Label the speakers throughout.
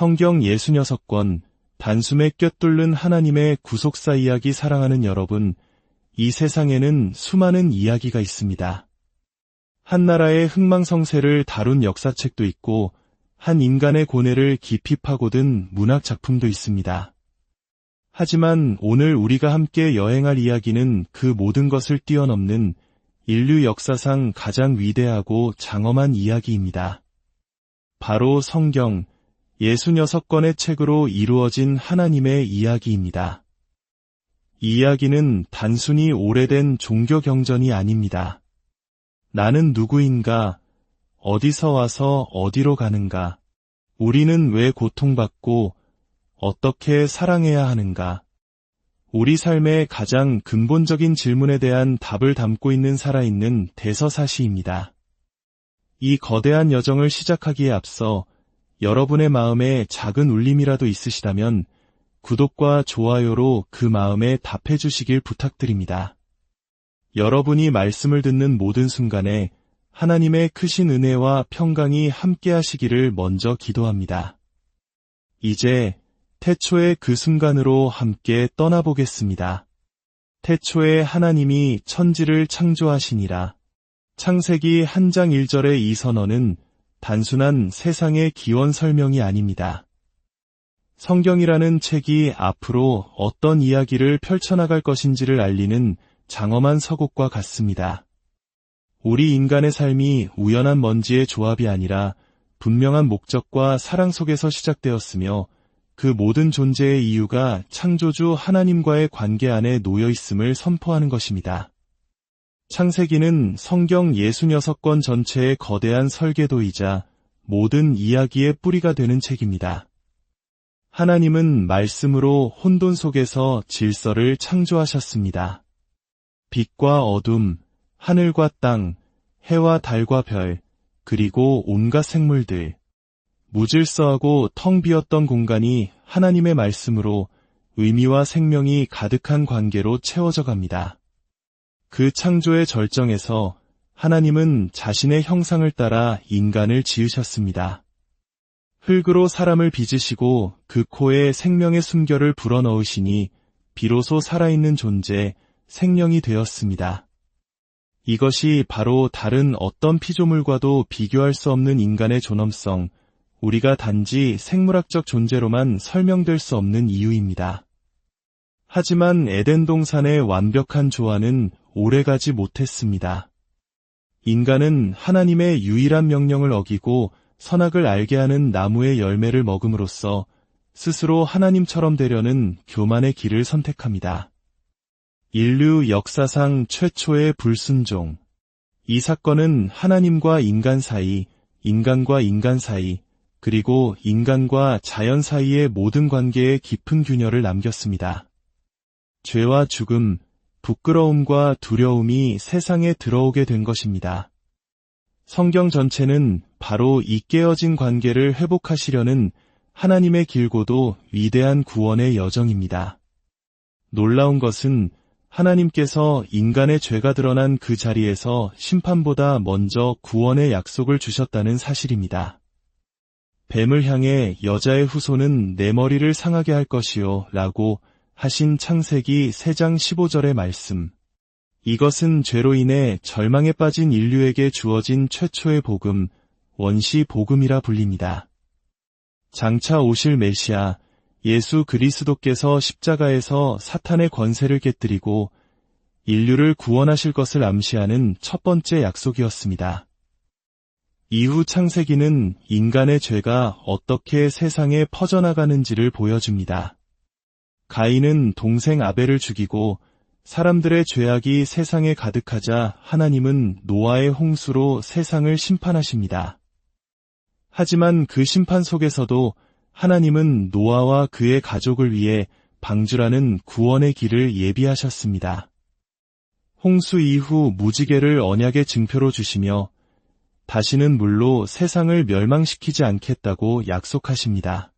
Speaker 1: 성경 66권, 단숨에 꿰뚫는 하나님의 구속사 이야기 사랑하는 여러분, 이 세상에는 수많은 이야기가 있습니다. 한 나라의 흥망성쇠를 다룬 역사책도 있고, 한 인간의 고뇌를 깊이 파고든 문학 작품도 있습니다. 하지만 오늘 우리가 함께 여행할 이야기는 그 모든 것을 뛰어넘는 인류 역사상 가장 위대하고 장엄한 이야기입니다. 바로 성경 66권의 책으로 이루어진 하나님의 이야기입니다. 이 이야기는 단순히 오래된 종교 경전이 아닙니다. 나는 누구인가? 어디서 와서 어디로 가는가? 우리는 왜 고통받고 어떻게 사랑해야 하는가? 우리 삶의 가장 근본적인 질문에 대한 답을 담고 있는 살아있는 대서사시입니다. 이 거대한 여정을 시작하기에 앞서 여러분의 마음에 작은 울림이라도 있으시다면 구독과 좋아요로 그 마음에 답해 주시길 부탁드립니다. 여러분이 말씀을 듣는 모든 순간에 하나님의 크신 은혜와 평강이 함께 하시기를 먼저 기도합니다. 이제 태초의 그 순간으로 함께 떠나보겠습니다. 태초에 하나님이 천지를 창조하시니라. 창세기 1장 1절의 이 선언은 단순한 세상의 기원 설명이 아닙니다. 성경이라는 책이 앞으로 어떤 이야기를 펼쳐나갈 것인지를 알리는 장엄한 서곡과 같습니다. 우리 인간의 삶이 우연한 먼지의 조합이 아니라 분명한 목적과 사랑 속에서 시작되었으며 그 모든 존재의 이유가 창조주 하나님과의 관계 안에 놓여 있음을 선포하는 것입니다. 창세기는 성경 66권 전체의 거대한 설계도이자 모든 이야기의 뿌리가 되는 책입니다. 하나님은 말씀으로 혼돈 속에서 질서를 창조하셨습니다. 빛과 어둠, 하늘과 땅, 해와 달과 별, 그리고 온갖 생물들, 무질서하고 텅 비었던 공간이 하나님의 말씀으로 의미와 생명이 가득한 관계로 채워져 갑니다. 그 창조의 절정에서 하나님은 자신의 형상을 따라 인간을 지으셨습니다. 흙으로 사람을 빚으시고 그 코에 생명의 숨결을 불어넣으시니 비로소 살아있는 존재, 생명이 되었습니다. 이것이 바로 다른 어떤 피조물과도 비교할 수 없는 인간의 존엄성, 우리가 단지 생물학적 존재로만 설명될 수 없는 이유입니다. 하지만 에덴 동산의 완벽한 조화는 오래가지 못했습니다. 인간은 하나님의 유일한 명령을 어기고 선악을 알게 하는 나무의 열매를 먹음으로써 스스로 하나님처럼 되려는 교만의 길을 선택합니다. 인류 역사상 최초의 불순종. 이 사건은 하나님과 인간 사이, 인간과 인간 사이, 그리고 인간과 자연 사이의 모든 관계에 깊은 균열을 남겼습니다. 죄와 죽음, 부끄러움과 두려움이 세상에 들어오게 된 것입니다. 성경 전체는 바로 이 깨어진 관계를 회복하시려는 하나님의 길고도 위대한 구원의 여정입니다. 놀라운 것은 하나님께서 인간의 죄가 드러난 그 자리에서 심판보다 먼저 구원의 약속을 주셨다는 사실입니다. 뱀을 향해 여자의 후손은 내 머리를 상하게 할 것이요 라고 하신 창세기 3장 15절의 말씀. 이것은 죄로 인해 절망에 빠진 인류에게 주어진 최초의 복음, 원시 복음이라 불립니다. 장차 오실 메시아, 예수 그리스도께서 십자가에서 사탄의 권세를 깨뜨리고 인류를 구원하실 것을 암시하는 첫 번째 약속이었습니다. 이후 창세기는 인간의 죄가 어떻게 세상에 퍼져나가는지를 보여줍니다. 가인은 동생 아벨을 죽이고 사람들의 죄악이 세상에 가득하자 하나님은 노아의 홍수로 세상을 심판하십니다. 하지만 그 심판 속에서도 하나님은 노아와 그의 가족을 위해 방주라는 구원의 길을 예비하셨습니다. 홍수 이후 무지개를 언약의 증표로 주시며 다시는 물로 세상을 멸망시키지 않겠다고 약속하십니다.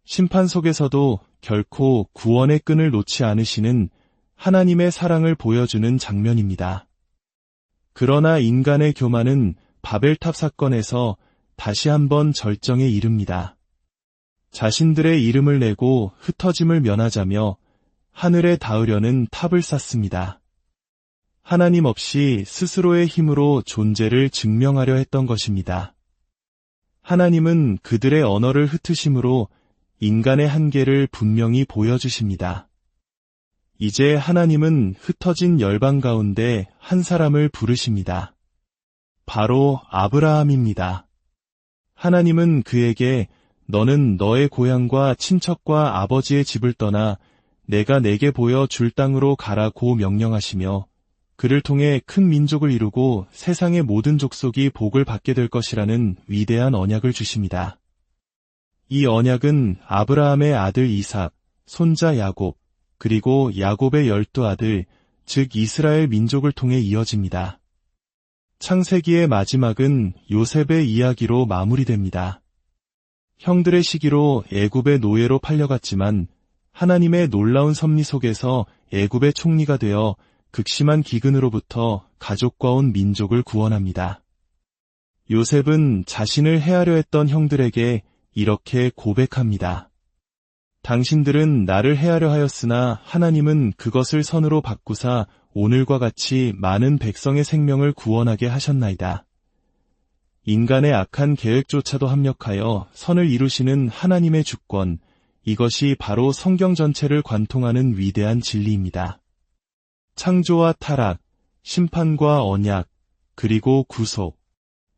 Speaker 1: 심판 속에서도 결코 구원의 끈을 놓지 않으시는 하나님의 사랑을 보여주는 장면입니다. 그러나 인간의 교만은 바벨탑 사건에서 다시 한번 절정에 이릅니다. 자신들의 이름을 내고 흩어짐을 면하자며 하늘에 닿으려는 탑을 쌓습니다. 하나님 없이 스스로의 힘으로 존재를 증명하려 했던 것입니다. 하나님은 그들의 언어를 흩으심으로 인간의 한계를 분명히 보여주십니다. 이제 하나님은 흩어진 열방 가운데 한 사람을 부르십니다. 바로 아브라함입니다. 하나님은 그에게 너는 너의 고향과 친척과 아버지의 집을 떠나 내가 내게 보여줄 땅으로 가라고 명령하시며 그를 통해 큰 민족을 이루고 세상의 모든 족속이 복을 받게 될 것이라는 위대한 언약을 주십니다. 이 언약은 아브라함의 아들 이삭, 손자 야곱, 그리고 야곱의 12아들, 즉 이스라엘 민족을 통해 이어집니다. 창세기의 마지막은 요셉의 이야기로 마무리됩니다. 형들의 시기로 애굽의 노예로 팔려갔지만 하나님의 놀라운 섭리 속에서 애굽의 총리가 되어 극심한 기근으로부터 가족과 온 민족을 구원합니다. 요셉은 자신을 해하려 했던 형들에게 이렇게 고백합니다. 당신들은 나를 해하려 하였으나 하나님은 그것을 선으로 바꾸사 오늘과 같이 많은 백성의 생명을 구원하게 하셨나이다. 인간의 악한 계획조차도 합력하여 선을 이루시는 하나님의 주권, 이것이 바로 성경 전체를 관통하는 위대한 진리입니다. 창조와 타락, 심판과 언약, 그리고 구속.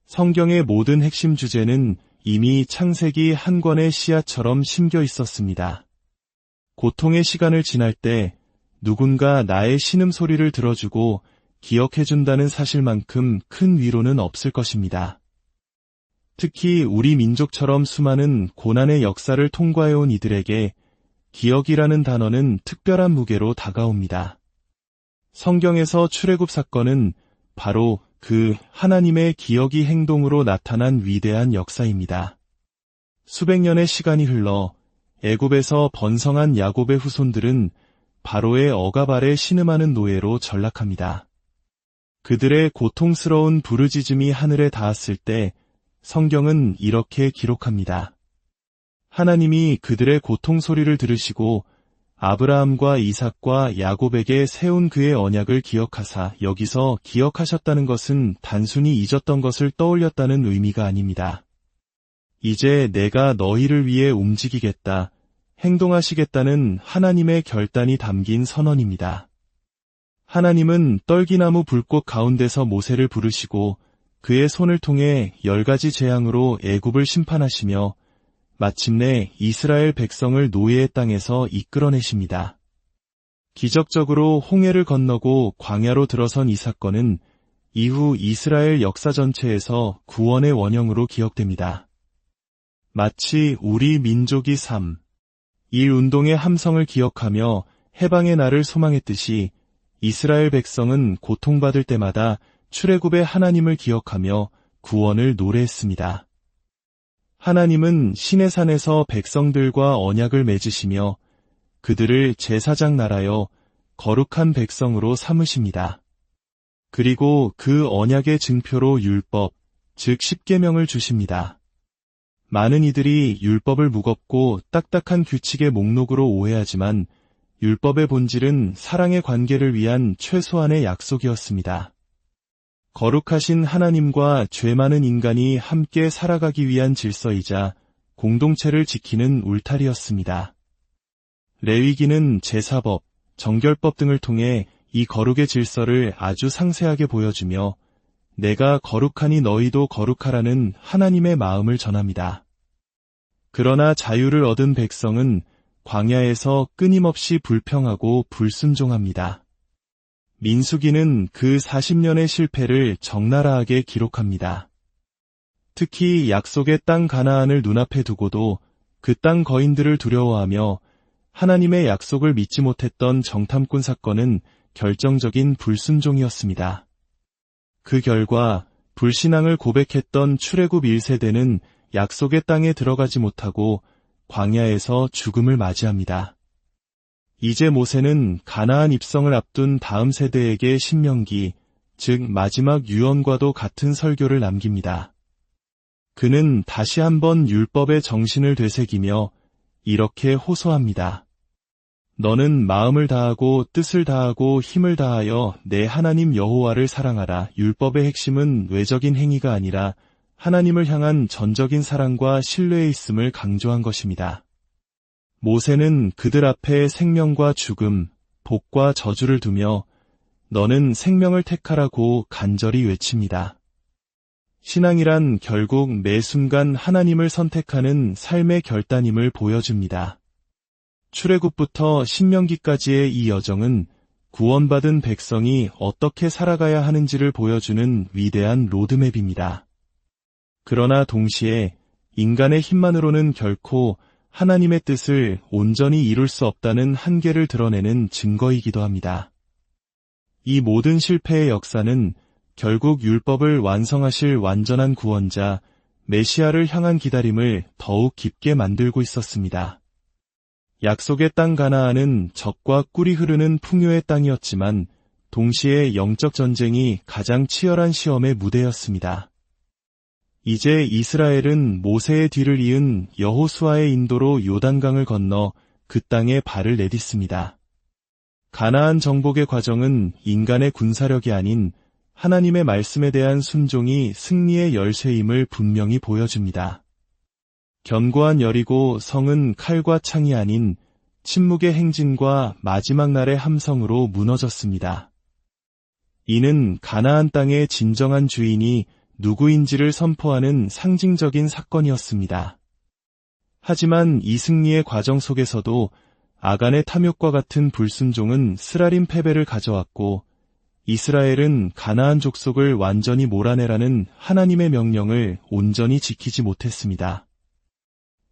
Speaker 1: 성경의 모든 핵심 주제는 이미 창세기 한 권의 씨앗처럼 심겨 있었습니다. 고통의 시간을 지날 때 누군가 나의 신음소리를 들어주고 기억해준다는 사실만큼 큰 위로는 없을 것입니다. 특히 우리 민족처럼 수많은 고난의 역사를 통과해온 이들에게 기억이라는 단어는 특별한 무게로 다가옵니다. 성경에서 출애굽 사건은 바로 그 하나님의 기억이 행동으로 나타난 위대한 역사입니다. 수백 년의 시간이 흘러 애굽에서 번성한 야곱의 후손들은 바로의 억압 아래 신음하는 노예로 전락합니다. 그들의 고통스러운 부르짖음이 하늘에 닿았을 때 성경은 이렇게 기록합니다. 하나님이 그들의 고통 소리를 들으시고 아브라함과 이삭과 야곱에게 세운 그의 언약을 기억하사, 여기서 기억하셨다는 것은 단순히 잊었던 것을 떠올렸다는 의미가 아닙니다. 이제 내가 너희를 위해 움직이겠다, 행동하시겠다는 하나님의 결단이 담긴 선언입니다. 하나님은 떨기나무 불꽃 가운데서 모세를 부르시고 그의 손을 통해 10가지 재앙으로 애굽을 심판하시며 마침내 이스라엘 백성을 노예의 땅에서 이끌어내십니다. 기적적으로 홍해를 건너고 광야로 들어선 이 사건은 이후 이스라엘 역사 전체에서 구원의 원형으로 기억됩니다. 마치 우리 민족이 3.1 운동의 함성을 기억하며 해방의 날을 소망했듯이 이스라엘 백성은 고통받을 때마다 출애굽의 하나님을 기억하며 구원을 노래했습니다. 하나님은 시내산에서 백성들과 언약을 맺으시며 그들을 제사장 나라여 거룩한 백성으로 삼으십니다. 그리고 그 언약의 증표로 율법, 즉 십계명을 주십니다. 많은 이들이 율법을 무겁고 딱딱한 규칙의 목록으로 오해하지만 율법의 본질은 사랑의 관계를 위한 최소한의 약속이었습니다. 거룩하신 하나님과 죄 많은 인간이 함께 살아가기 위한 질서이자 공동체를 지키는 울타리였습니다. 레위기는 제사법, 정결법 등을 통해 이 거룩의 질서를 아주 상세하게 보여주며 내가 거룩하니 너희도 거룩하라는 하나님의 마음을 전합니다. 그러나 자유를 얻은 백성은 광야에서 끊임없이 불평하고 불순종합니다. 민수기는 그 40년의 실패를 적나라하게 기록합니다. 특히 약속의 땅 가나안을 눈앞에 두고도 그 땅 거인들을 두려워하며 하나님의 약속을 믿지 못했던 정탐꾼 사건은 결정적인 불순종이었습니다. 그 결과 불신앙을 고백했던 출애굽 1세대는 약속의 땅에 들어가지 못하고 광야에서 죽음을 맞이합니다. 이제 모세는 가나안 입성을 앞둔 다음 세대에게 신명기, 즉 마지막 유언과도 같은 설교를 남깁니다. 그는 다시 한번 율법의 정신을 되새기며 이렇게 호소합니다. 너는 마음을 다하고 뜻을 다하고 힘을 다하여 내 하나님 여호와를 사랑하라. 율법의 핵심은 외적인 행위가 아니라 하나님을 향한 전적인 사랑과 신뢰에 있음을 강조한 것입니다. 모세는 그들 앞에 생명과 죽음, 복과 저주를 두며 너는 생명을 택하라고 간절히 외칩니다. 신앙이란 결국 매 순간 하나님을 선택하는 삶의 결단임을 보여줍니다. 출애굽부터 신명기까지의 이 여정은 구원받은 백성이 어떻게 살아가야 하는지를 보여주는 위대한 로드맵입니다. 그러나 동시에 인간의 힘만으로는 결코 하나님의 뜻을 온전히 이룰 수 없다는 한계를 드러내는 증거이기도 합니다. 이 모든 실패의 역사는 결국 율법을 완성하실 완전한 구원자 메시아를 향한 기다림을 더욱 깊게 만들고 있었습니다. 약속의 땅 가나안은 젖과 꿀이 흐르는 풍요의 땅이었지만 동시에 영적 전쟁이 가장 치열한 시험의 무대였습니다. 이제 이스라엘은 모세의 뒤를 이은 여호수아의 인도로 요단강을 건너 그 땅에 발을 내딛습니다. 가나안 정복의 과정은 인간의 군사력이 아닌 하나님의 말씀에 대한 순종이 승리의 열쇠임을 분명히 보여줍니다. 견고한 여리고 성은 칼과 창이 아닌 침묵의 행진과 마지막 날의 함성으로 무너졌습니다. 이는 가나안 땅의 진정한 주인이 누구인지를 선포하는 상징적인 사건이었습니다. 하지만 이 승리의 과정 속에서도 아간의 탐욕과 같은 불순종은 쓰라린 패배를 가져왔고 이스라엘은 가나안 족속을 완전히 몰아내라는 하나님의 명령을 온전히 지키지 못했습니다.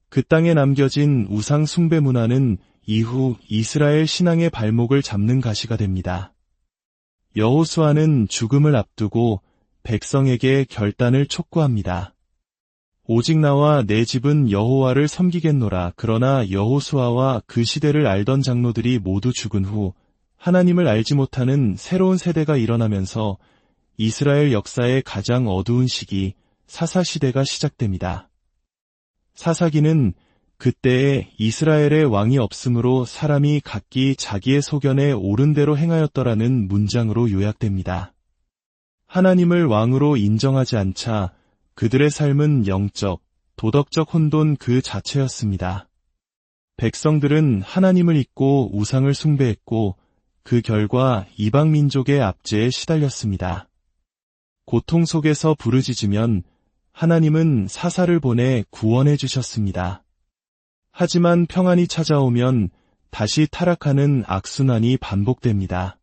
Speaker 1: 그 땅에 남겨진 우상 숭배 문화는 이후 이스라엘 신앙의 발목을 잡는 가시가 됩니다. 여호수아는 죽음을 앞두고 백성에게 결단을 촉구합니다. 오직 나와 내 집은 여호와를 섬기겠노라. 그러나 여호수아와 그 시대를 알던 장로들이 모두 죽은 후 하나님을 알지 못하는 새로운 세대가 일어나면서 이스라엘 역사의 가장 어두운 시기 사사시대가 시작됩니다. 사사기는 그때에 이스라엘의 왕이 없으므로 사람이 각기 자기의 소견에 옳은 대로 행하였더라는 문장으로 요약됩니다. 하나님을 왕으로 인정하지 않자 그들의 삶은 영적, 도덕적 혼돈 그 자체였습니다. 백성들은 하나님을 잊고 우상을 숭배했고 그 결과 이방 민족의 압제에 시달렸습니다. 고통 속에서 부르짖으면 하나님은 사사를 보내 구원해 주셨습니다. 하지만 평안이 찾아오면 다시 타락하는 악순환이 반복됩니다.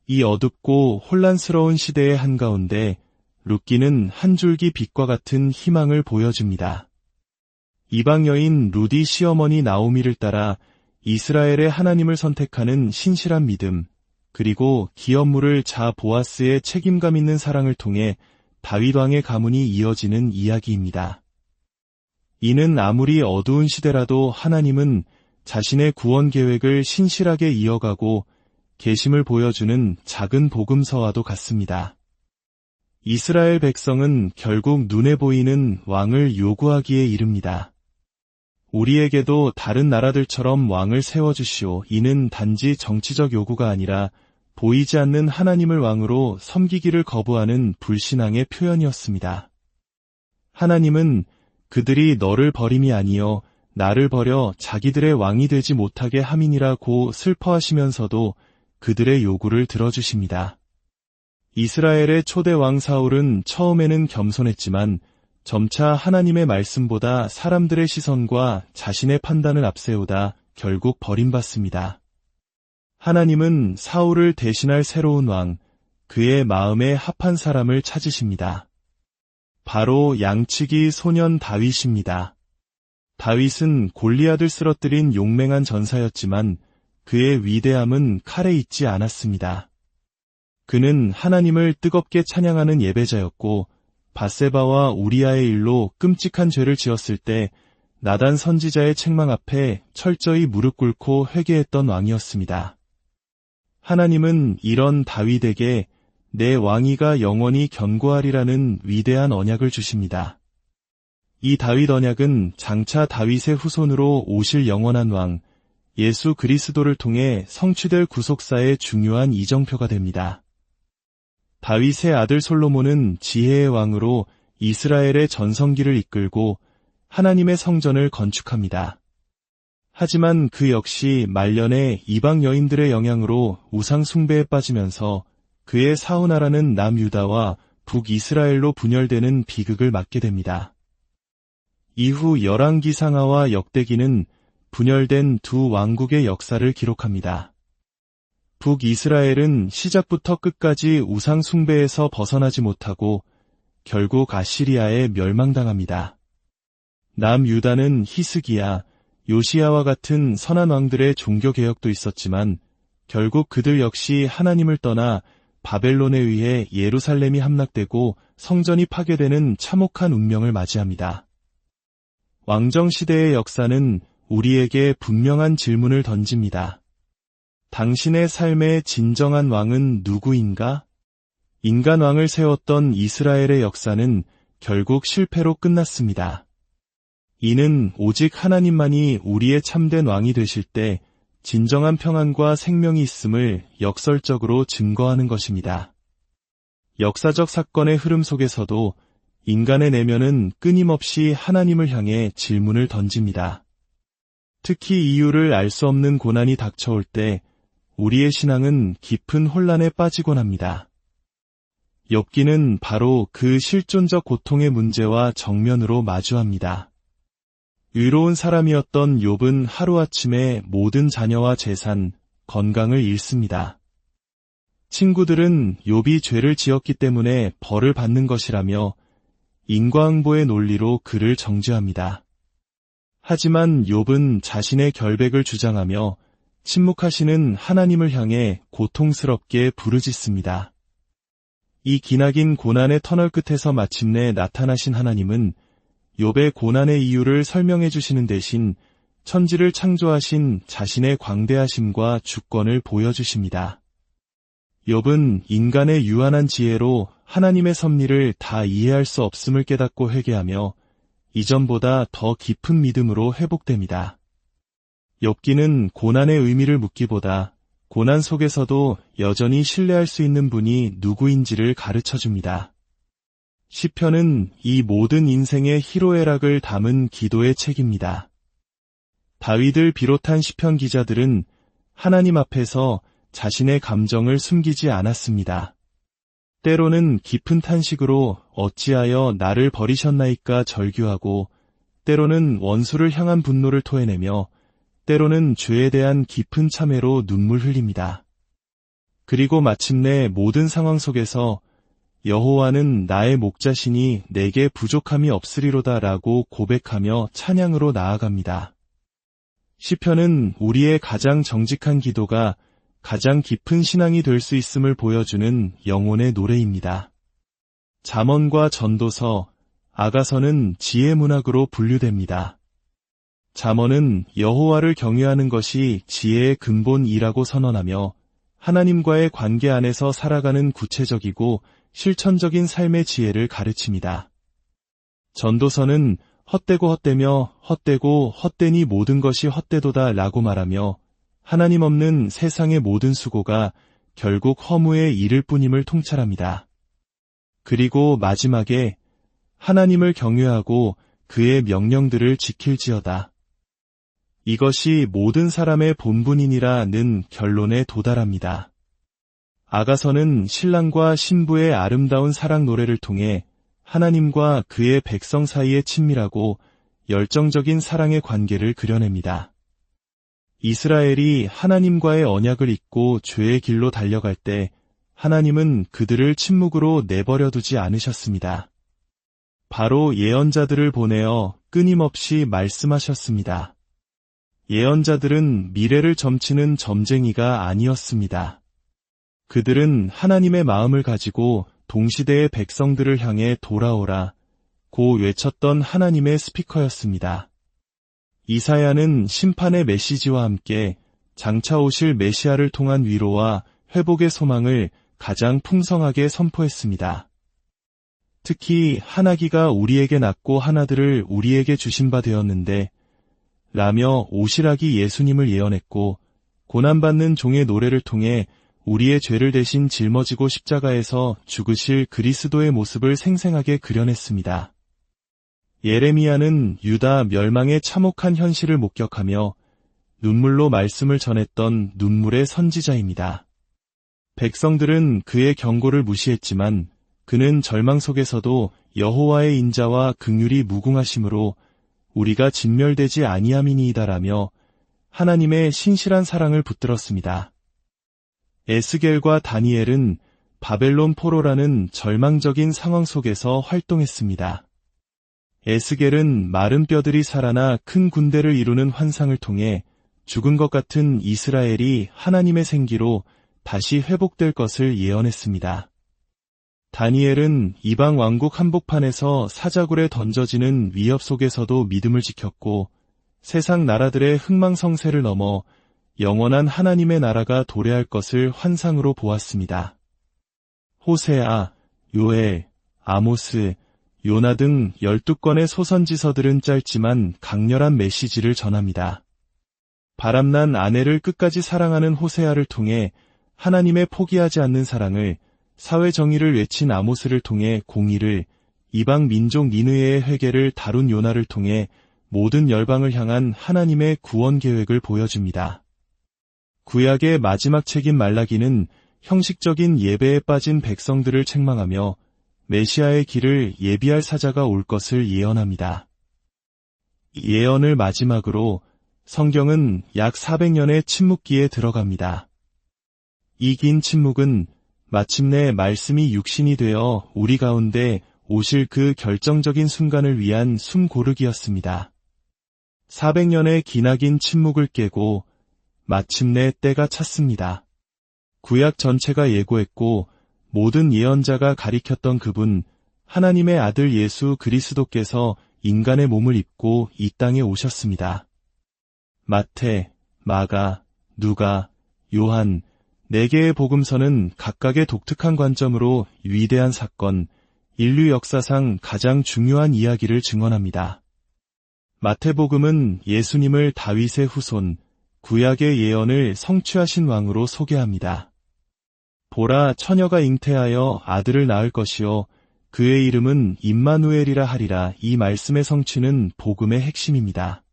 Speaker 1: 이 어둡고 혼란스러운 시대의 한가운데 룻기는 한 줄기 빛과 같은 희망을 보여줍니다. 이방 여인 룻이 시어머니 나오미를 따라 이스라엘의 하나님을 선택하는 신실한 믿음, 그리고 기업물을 자 보아스의 책임감 있는 사랑을 통해 다윗 왕의 가문이 이어지는 이야기입니다. 이는 아무리 어두운 시대라도 하나님은 자신의 구원 계획을 신실하게 이어가고 계심을 보여주는 작은 복음서와도 같습니다. 이스라엘 백성은 결국 눈에 보이는 왕을 요구하기에 이릅니다. 우리에게도 다른 나라들처럼 왕을 세워주시오. 이는 단지 정치적 요구가 아니라 보이지 않는 하나님을 왕으로 섬기기를 거부하는 불신앙의 표현이었습니다. 하나님은 그들이 너를 버림이 아니여 나를 버려 자기들의 왕이 되지 못하게 함이니라고 슬퍼하시면서도 그들의 요구를 들어주십니다. 이스라엘의 초대 왕 사울은 처음에는 겸손했지만 점차 하나님의 말씀보다 사람들의 시선과 자신의 판단을 앞세우다 결국 버림받습니다. 하나님은 사울을 대신할 새로운 왕, 그의 마음에 합한 사람을 찾으십니다. 바로 양치기 소년 다윗입니다. 다윗은 골리앗을 쓰러뜨린 용맹한 전사였지만 그의 위대함은 칼에 있지 않았습니다. 그는 하나님을 뜨겁게 찬양하는 예배자였고 밧세바와 우리아의 일로 끔찍한 죄를 지었을 때 나단 선지자의 책망 앞에 철저히 무릎 꿇고 회개했던 왕이었습니다. 하나님은 이런 다윗에게 내 왕위가 영원히 견고하리라는 위대한 언약을 주십니다. 이 다윗 언약은 장차 다윗의 후손으로 오실 영원한 왕, 예수 그리스도를 통해 성취될 구속사의 중요한 이정표가 됩니다. 다윗의 아들 솔로몬은 지혜의 왕으로 이스라엘의 전성기를 이끌고 하나님의 성전을 건축합니다. 하지만 그 역시 말년에 이방 여인들의 영향으로 우상 숭배에 빠지면서 그의 사우나라는 남유다와 북이스라엘로 분열되는 비극을 맞게 됩니다. 이후 열왕기상하와 역대기는 분열된 두 왕국의 역사를 기록합니다. 북이스라엘은 시작부터 끝까지 우상 숭배에서 벗어나지 못하고 결국 아시리아에 멸망당합니다. 남유다는 히스기야, 요시야와 같은 선한 왕들의 종교개혁도 있었지만 결국 그들 역시 하나님을 떠나 바벨론에 의해 예루살렘이 함락되고 성전이 파괴되는 참혹한 운명을 맞이합니다. 왕정시대의 역사는 우리에게 분명한 질문을 던집니다. 당신의 삶의 진정한 왕은 누구인가? 인간 왕을 세웠던 이스라엘의 역사는 결국 실패로 끝났습니다. 이는 오직 하나님만이 우리의 참된 왕이 되실 때 진정한 평안과 생명이 있음을 역설적으로 증거하는 것입니다. 역사적 사건의 흐름 속에서도 인간의 내면은 끊임없이 하나님을 향해 질문을 던집니다. 특히 이유를 알 수 없는 고난이 닥쳐올 때 우리의 신앙은 깊은 혼란에 빠지곤 합니다. 욥기는 바로 그 실존적 고통의 문제와 정면으로 마주합니다. 의로운 사람이었던 욥은 하루아침에 모든 자녀와 재산, 건강을 잃습니다. 친구들은 욥이 죄를 지었기 때문에 벌을 받는 것이라며 인과응보의 논리로 그를 정죄합니다. 하지만 욥은 자신의 결백을 주장하며 침묵하시는 하나님을 향해 고통스럽게 부르짖습니다. 이 기나긴 고난의 터널 끝에서 마침내 나타나신 하나님은 욥의 고난의 이유를 설명해 주시는 대신 천지를 창조하신 자신의 광대하심과 주권을 보여주십니다. 욥은 인간의 유한한 지혜로 하나님의 섭리를 다 이해할 수 없음을 깨닫고 회개하며 이전보다 더 깊은 믿음으로 회복됩니다. 욥기는 고난의 의미를 묻기보다 고난 속에서도 여전히 신뢰할 수 있는 분이 누구인지를 가르쳐줍니다. 시편은 이 모든 인생의 희로애락을 담은 기도의 책입니다. 다윗을 비롯한 시편 기자들은 하나님 앞에서 자신의 감정을 숨기지 않았습니다. 때로는 깊은 탄식으로 어찌하여 나를 버리셨나이까 절규하고, 때로는 원수를 향한 분노를 토해내며, 때로는 죄에 대한 깊은 참회로 눈물 흘립니다. 그리고 마침내 모든 상황 속에서 여호와는 나의 목자시니 내게 부족함이 없으리로다 라고 고백하며 찬양으로 나아갑니다. 시편은 우리의 가장 정직한 기도가 가장 깊은 신앙이 될 수 있음을 보여주는 영혼의 노래입니다. 잠언과 전도서, 아가서는 지혜 문학으로 분류됩니다. 잠언은 여호와를 경외하는 것이 지혜의 근본이라고 선언하며 하나님과의 관계 안에서 살아가는 구체적이고 실천적인 삶의 지혜를 가르칩니다. 전도서는 헛되고 헛되며 헛되고 헛되니 모든 것이 헛되도다 라고 말하며 하나님 없는 세상의 모든 수고가 결국 허무에 이를 뿐임을 통찰합니다. 그리고 마지막에 하나님을 경외하고 그의 명령들을 지킬지어다. 이것이 모든 사람의 본분이니라는 결론에 도달합니다. 아가서는 신랑과 신부의 아름다운 사랑 노래를 통해 하나님과 그의 백성 사이의 친밀하고 열정적인 사랑의 관계를 그려냅니다. 이스라엘이 하나님과의 언약을 잊고 죄의 길로 달려갈 때 하나님은 그들을 침묵으로 내버려 두지 않으셨습니다. 바로 예언자들을 보내어 끊임없이 말씀하셨습니다. 예언자들은 미래를 점치는 점쟁이가 아니었습니다. 그들은 하나님의 마음을 가지고 동시대의 백성들을 향해 돌아오라 고 외쳤던 하나님의 스피커였습니다. 이사야는 심판의 메시지와 함께 장차 오실 메시아를 통한 위로와 회복의 소망을 가장 풍성하게 선포했습니다. 특히 한 아기가 우리에게 낳고 한 아들을 우리에게 주신 바 되었는데 라며 오실아기 예수님을 예언했고 고난받는 종의 노래를 통해 우리의 죄를 대신 짊어지고 십자가에서 죽으실 그리스도의 모습을 생생하게 그려냈습니다. 예레미야는 유다 멸망의 참혹한 현실을 목격하며 눈물로 말씀을 전했던 눈물의 선지자입니다. 백성들은 그의 경고를 무시했지만 그는 절망 속에서도 여호와의 인자와 긍휼이 무궁하심으로 우리가 진멸되지 아니함이니이다라며 하나님의 신실한 사랑을 붙들었습니다. 에스겔과 다니엘은 바벨론 포로라는 절망적인 상황 속에서 활동했습니다. 에스겔은 마른 뼈들이 살아나 큰 군대를 이루는 환상을 통해 죽은 것 같은 이스라엘이 하나님의 생기로 다시 회복될 것을 예언했습니다. 다니엘은 이방 왕국 한복판에서 사자굴에 던져지는 위협 속에서도 믿음을 지켰고 세상 나라들의 흥망성쇠를 넘어 영원한 하나님의 나라가 도래할 것을 환상으로 보았습니다. 호세아, 요엘, 아모스, 요나 등 12건의 소선지서들은 짧지만 강렬한 메시지를 전합니다. 바람난 아내를 끝까지 사랑하는 호세아를 통해 하나님의 포기하지 않는 사랑을, 사회 정의를 외친 아모스를 통해 공의를, 이방 민족 니느웨의 회개를 다룬 요나를 통해 모든 열방을 향한 하나님의 구원 계획을 보여줍니다. 구약의 마지막 책인 말라기는 형식적인 예배에 빠진 백성들을 책망하며 메시아의 길을 예비할 사자가 올 것을 예언합니다. 예언을 마지막으로 성경은 약 400년의 침묵기에 들어갑니다. 이 긴 침묵은 마침내 말씀이 육신이 되어 우리 가운데 오실 그 결정적인 순간을 위한 숨고르기였습니다. 400년의 기나긴 침묵을 깨고 마침내 때가 찼습니다. 구약 전체가 예고했고 모든 예언자가 가리켰던 그분, 하나님의 아들 예수 그리스도께서 인간의 몸을 입고 이 땅에 오셨습니다. 마태, 마가, 누가, 요한, 4개의 복음서는 각각의 독특한 관점으로 위대한 사건, 인류 역사상 가장 중요한 이야기를 증언합니다. 마태복음은 예수님을 다윗의 후손, 구약의 예언을 성취하신 왕으로 소개합니다. 보라, 처녀가 잉태하여 아들을 낳을 것이요 그의 이름은 임마누엘이라 하리라. 이 말씀의 성취는 복음의 핵심입니다.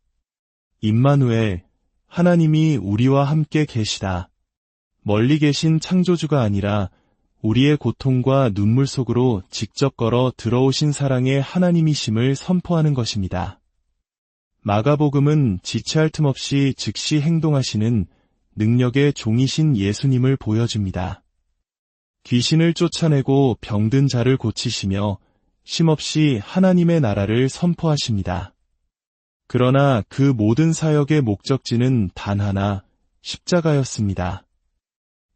Speaker 1: 임마누엘, 하나님이 우리와 함께 계시다. 멀리 계신 창조주가 아니라 우리의 고통과 눈물 속으로 직접 걸어 들어오신 사랑의 하나님이심을 선포하는 것입니다. 마가복음은 지체할 틈 없이 즉시 행동하시는 능력의 종이신 예수님을 보여줍니다. 귀신을 쫓아내고 병든 자를 고치시며 쉼없이 하나님의 나라를 선포하십니다. 그러나 그 모든 사역의 목적지는 단 하나, 십자가였습니다.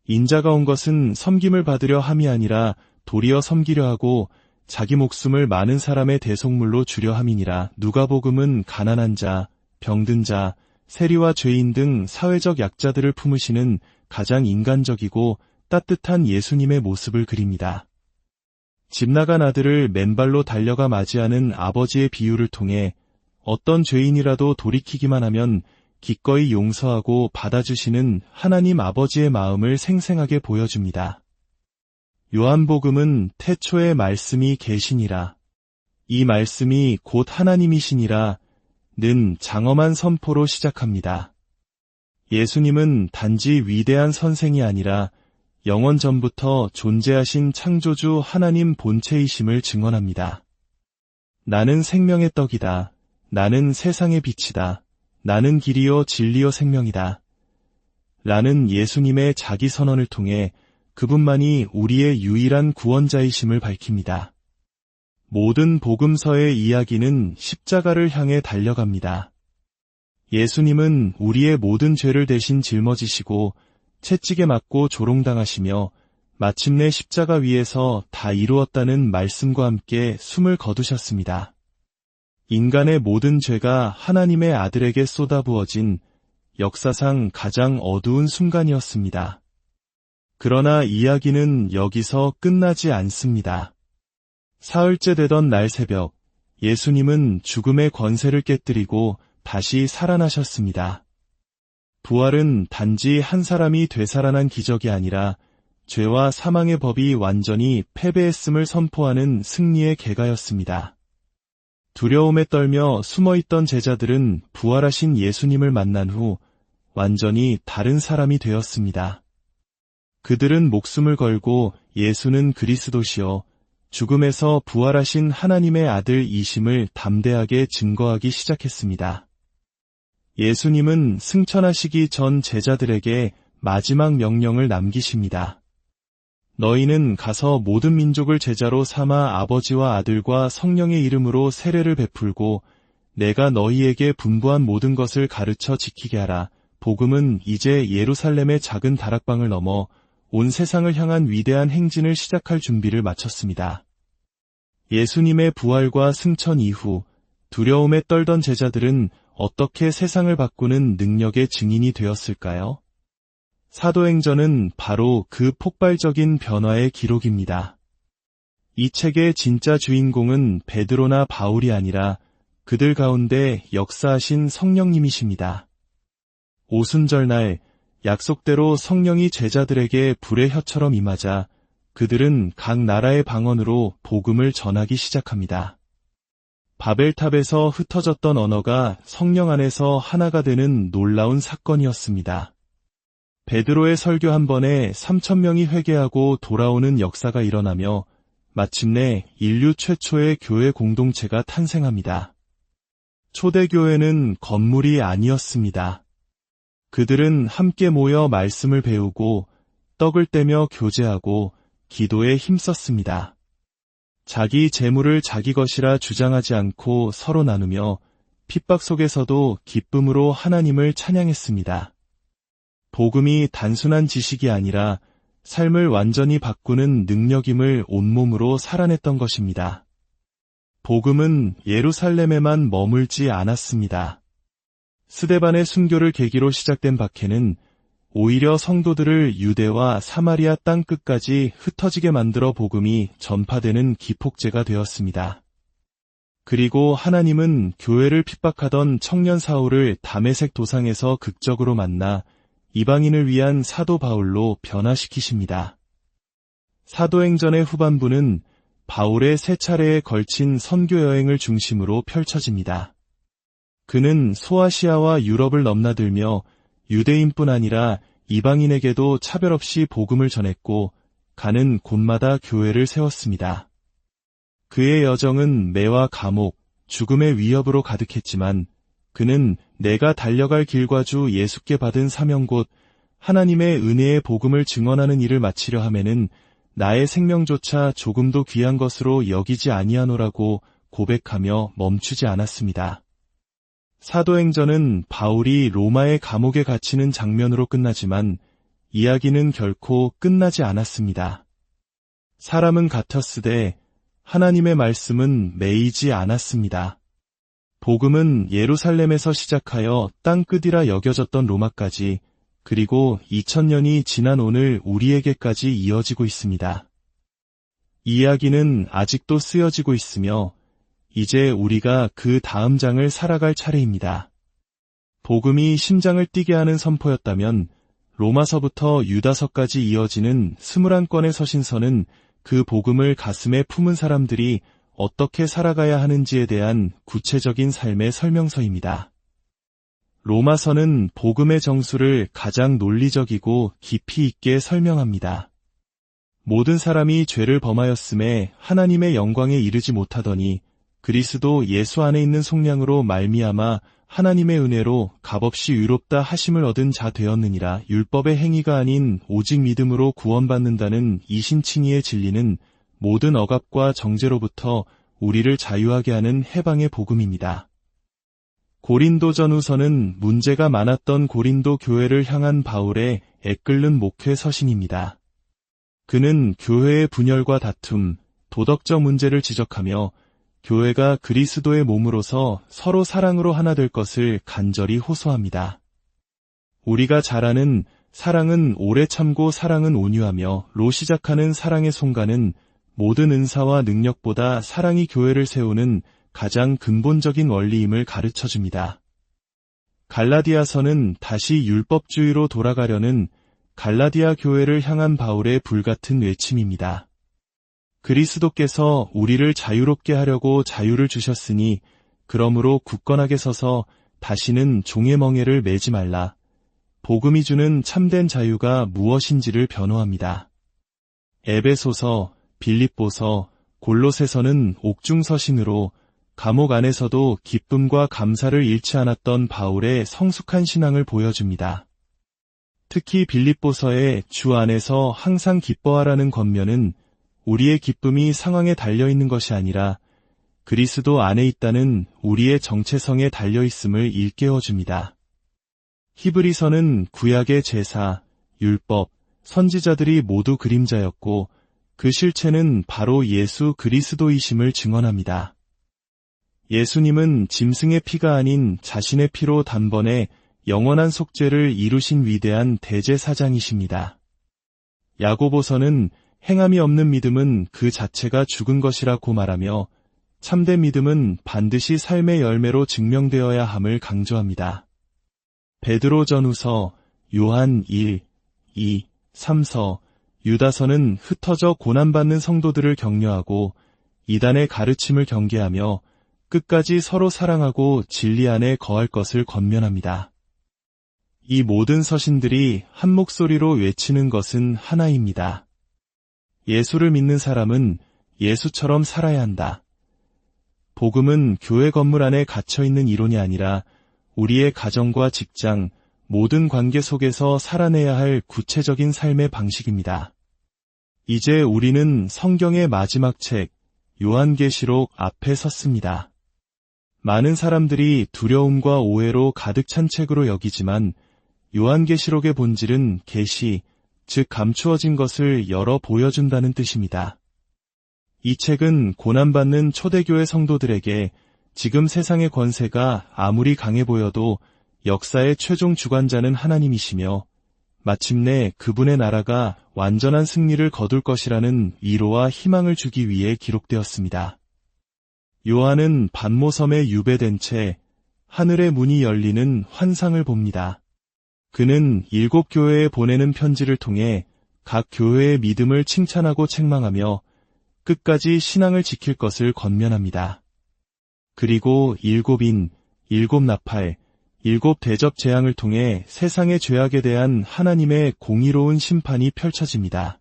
Speaker 1: 인자가 온 것은 섬김을 받으려 함이 아니라 도리어 섬기려 하고 자기 목숨을 많은 사람의 대속물로 주려 함이니라. 누가복음은 가난한 자, 병든 자, 세리와 죄인 등 사회적 약자들을 품으시는 가장 인간적이고 따뜻한 예수님의 모습을 그립니다. 집 나간 아들을 맨발로 달려가 맞이하는 아버지의 비유를 통해 어떤 죄인이라도 돌이키기만 하면 기꺼이 용서하고 받아주시는 하나님 아버지의 마음을 생생하게 보여줍니다. 요한복음은 태초에 말씀이 계시니라. 이 말씀이 곧 하나님이시니라 는 장엄한 선포로 시작합니다. 예수님은 단지 위대한 선생이 아니라 영원 전부터 존재하신 창조주 하나님 본체이심을 증언합니다. 나는 생명의 떡이다. 나는 세상의 빛이다. 나는 길이요 진리요 생명이다. 라는 예수님의 자기 선언을 통해 그분만이 우리의 유일한 구원자이심을 밝힙니다. 모든 복음서의 이야기는 십자가를 향해 달려갑니다. 예수님은 우리의 모든 죄를 대신 짊어지시고 채찍에 맞고 조롱당하시며 마침내 십자가 위에서 다 이루었다는 말씀과 함께 숨을 거두셨습니다. 인간의 모든 죄가 하나님의 아들에게 쏟아부어진 역사상 가장 어두운 순간이었습니다. 그러나 이야기는 여기서 끝나지 않습니다. 사흘째 되던 날 새벽, 예수님은 죽음의 권세를 깨뜨리고 다시 살아나셨습니다. 부활은 단지 한 사람이 되살아난 기적이 아니라 죄와 사망의 법이 완전히 패배했음을 선포하는 승리의 계가였습니다. 두려움에 떨며 숨어있던 제자들은 부활하신 예수님을 만난 후 완전히 다른 사람이 되었습니다. 그들은 목숨을 걸고 예수는 그리스도시요 죽음에서 부활하신 하나님의 아들이심을 담대하게 증거하기 시작했습니다. 예수님은 승천하시기 전 제자들에게 마지막 명령을 남기십니다. 너희는 가서 모든 민족을 제자로 삼아 아버지와 아들과 성령의 이름으로 세례를 베풀고 내가 너희에게 분부한 모든 것을 가르쳐 지키게 하라. 복음은 이제 예루살렘의 작은 다락방을 넘어 온 세상을 향한 위대한 행진을 시작할 준비를 마쳤습니다. 예수님의 부활과 승천 이후 두려움에 떨던 제자들은 어떻게 세상을 바꾸는 능력의 증인이 되었을까요? 사도행전은 바로 그 폭발적인 변화의 기록입니다. 이 책의 진짜 주인공은 베드로나 바울이 아니라 그들 가운데 역사하신 성령님이십니다. 오순절날 약속대로 성령이 제자들에게 불의 혀처럼 임하자 그들은 각 나라의 방언으로 복음을 전하기 시작합니다. 바벨탑에서 흩어졌던 언어가 성령 안에서 하나가 되는 놀라운 사건이었습니다. 베드로의 설교 한 번에 3,000명이 회개하고 돌아오는 역사가 일어나며 마침내 인류 최초의 교회 공동체가 탄생합니다. 초대교회는 건물이 아니었습니다. 그들은 함께 모여 말씀을 배우고 떡을 떼며 교제하고 기도에 힘썼습니다. 자기 재물을 자기 것이라 주장하지 않고 서로 나누며 핍박 속에서도 기쁨으로 하나님을 찬양했습니다. 복음이 단순한 지식이 아니라 삶을 완전히 바꾸는 능력임을 온몸으로 살아냈던 것입니다. 복음은 예루살렘에만 머물지 않았습니다. 스데반의 순교를 계기로 시작된 박해는 오히려 성도들을 유대와 사마리아 땅끝까지 흩어지게 만들어 복음이 전파되는 기폭제가 되었습니다. 그리고 하나님은 교회를 핍박하던 청년 사울을 다메섹 도상에서 극적으로 만나 이방인을 위한 사도 바울로 변화시키십니다. 사도행전의 후반부는 바울의 세 차례에 걸친 선교 여행을 중심으로 펼쳐집니다. 그는 소아시아와 유럽을 넘나들며 유대인뿐 아니라 이방인에게도 차별 없이 복음을 전했고 가는 곳마다 교회를 세웠습니다. 그의 여정은 매와 감옥, 죽음의 위협으로 가득했지만 그는 내가 달려갈 길과 주 예수께 받은 사명 곧 하나님의 은혜의 복음을 증언하는 일을 마치려 하면은 나의 생명조차 조금도 귀한 것으로 여기지 아니하노라고 고백하며 멈추지 않았습니다. 사도행전은 바울이 로마의 감옥에 갇히는 장면으로 끝나지만 이야기는 결코 끝나지 않았습니다. 사람은 같았으되 하나님의 말씀은 매이지 않았습니다. 복음은 예루살렘에서 시작하여 땅끝이라 여겨졌던 로마까지 그리고 2000년이 지난 오늘 우리에게까지 이어지고 있습니다. 이야기는 아직도 쓰여지고 있으며 이제 우리가 그 다음 장을 살아갈 차례입니다. 복음이 심장을 뛰게 하는 선포였다면 로마서부터 유다서까지 이어지는 21권의 서신서는 그 복음을 가슴에 품은 사람들이 어떻게 살아가야 하는지에 대한 구체적인 삶의 설명서입니다. 로마서는 복음의 정수를 가장 논리적이고 깊이 있게 설명합니다. 모든 사람이 죄를 범하였음에 하나님의 영광에 이르지 못하더니 그리스도 예수 안에 있는 속량으로 말미암아 하나님의 은혜로 값없이 의롭다 하심을 얻은 자 되었느니라. 율법의 행위가 아닌 오직 믿음으로 구원받는다는 이신칭의의 진리는 모든 억압과 정죄로부터 우리를 자유하게 하는 해방의 복음입니다. 고린도전후서는 문제가 많았던 고린도 교회를 향한 바울의 애끓는 목회 서신입니다. 그는 교회의 분열과 다툼, 도덕적 문제를 지적하며 교회가 그리스도의 몸으로서 서로 사랑으로 하나 될 것을 간절히 호소합니다. 우리가 잘 아는 사랑은 오래 참고 사랑은 온유하며 로 시작하는 사랑의 송가는 모든 은사와 능력보다 사랑이 교회를 세우는 가장 근본적인 원리임을 가르쳐줍니다. 갈라디아서는 다시 율법주의로 돌아가려는 갈라디아 교회를 향한 바울의 불같은 외침입니다. 그리스도께서 우리를 자유롭게 하려고 자유를 주셨으니 그러므로 굳건하게 서서 다시는 종의 멍에를 매지 말라. 복음이 주는 참된 자유가 무엇인지를 변호합니다. 에베소서, 빌립보서, 골로새서는 옥중서신으로 감옥 안에서도 기쁨과 감사를 잃지 않았던 바울의 성숙한 신앙을 보여줍니다. 특히 빌립보서의 주 안에서 항상 기뻐하라는 권면은 우리의 기쁨이 상황에 달려있는 것이 아니라 그리스도 안에 있다는 우리의 정체성에 달려있음을 일깨워줍니다. 히브리서는 구약의 제사, 율법, 선지자들이 모두 그림자였고 그 실체는 바로 예수 그리스도이심을 증언합니다. 예수님은 짐승의 피가 아닌 자신의 피로 단번에 영원한 속죄를 이루신 위대한 대제사장이십니다. 야고보서는 행함이 없는 믿음은 그 자체가 죽은 것이라고 말하며 참된 믿음은 반드시 삶의 열매로 증명되어야 함을 강조합니다. 베드로 전후서, 요한 1, 2, 3서, 유다서는 흩어져 고난받는 성도들을 격려하고 이단의 가르침을 경계하며 끝까지 서로 사랑하고 진리 안에 거할 것을 권면합니다. 이 모든 서신들이 한 목소리로 외치는 것은 하나입니다. 예수를 믿는 사람은 예수처럼 살아야 한다. 복음은 교회 건물 안에 갇혀있는 이론이 아니라 우리의 가정과 직장, 모든 관계 속에서 살아내야 할 구체적인 삶의 방식입니다. 이제 우리는 성경의 마지막 책, 요한계시록 앞에 섰습니다. 많은 사람들이 두려움과 오해로 가득 찬 책으로 여기지만 요한계시록의 본질은 계시, 즉 감추어진 것을 열어 보여준다는 뜻입니다. 이 책은 고난받는 초대교회 성도들에게 지금 세상의 권세가 아무리 강해 보여도 역사의 최종 주관자는 하나님이시며 마침내 그분의 나라가 완전한 승리를 거둘 것이라는 위로와 희망을 주기 위해 기록되었습니다. 요한은 반모섬에 유배된 채 하늘의 문이 열리는 환상을 봅니다. 그는 7 교회에 보내는 편지를 통해 각 교회의 믿음을 칭찬하고 책망하며 끝까지 신앙을 지킬 것을 권면합니다. 그리고 7인, 7 나팔, 7 대접 재앙을 통해 세상의 죄악에 대한 하나님의 공의로운 심판이 펼쳐집니다.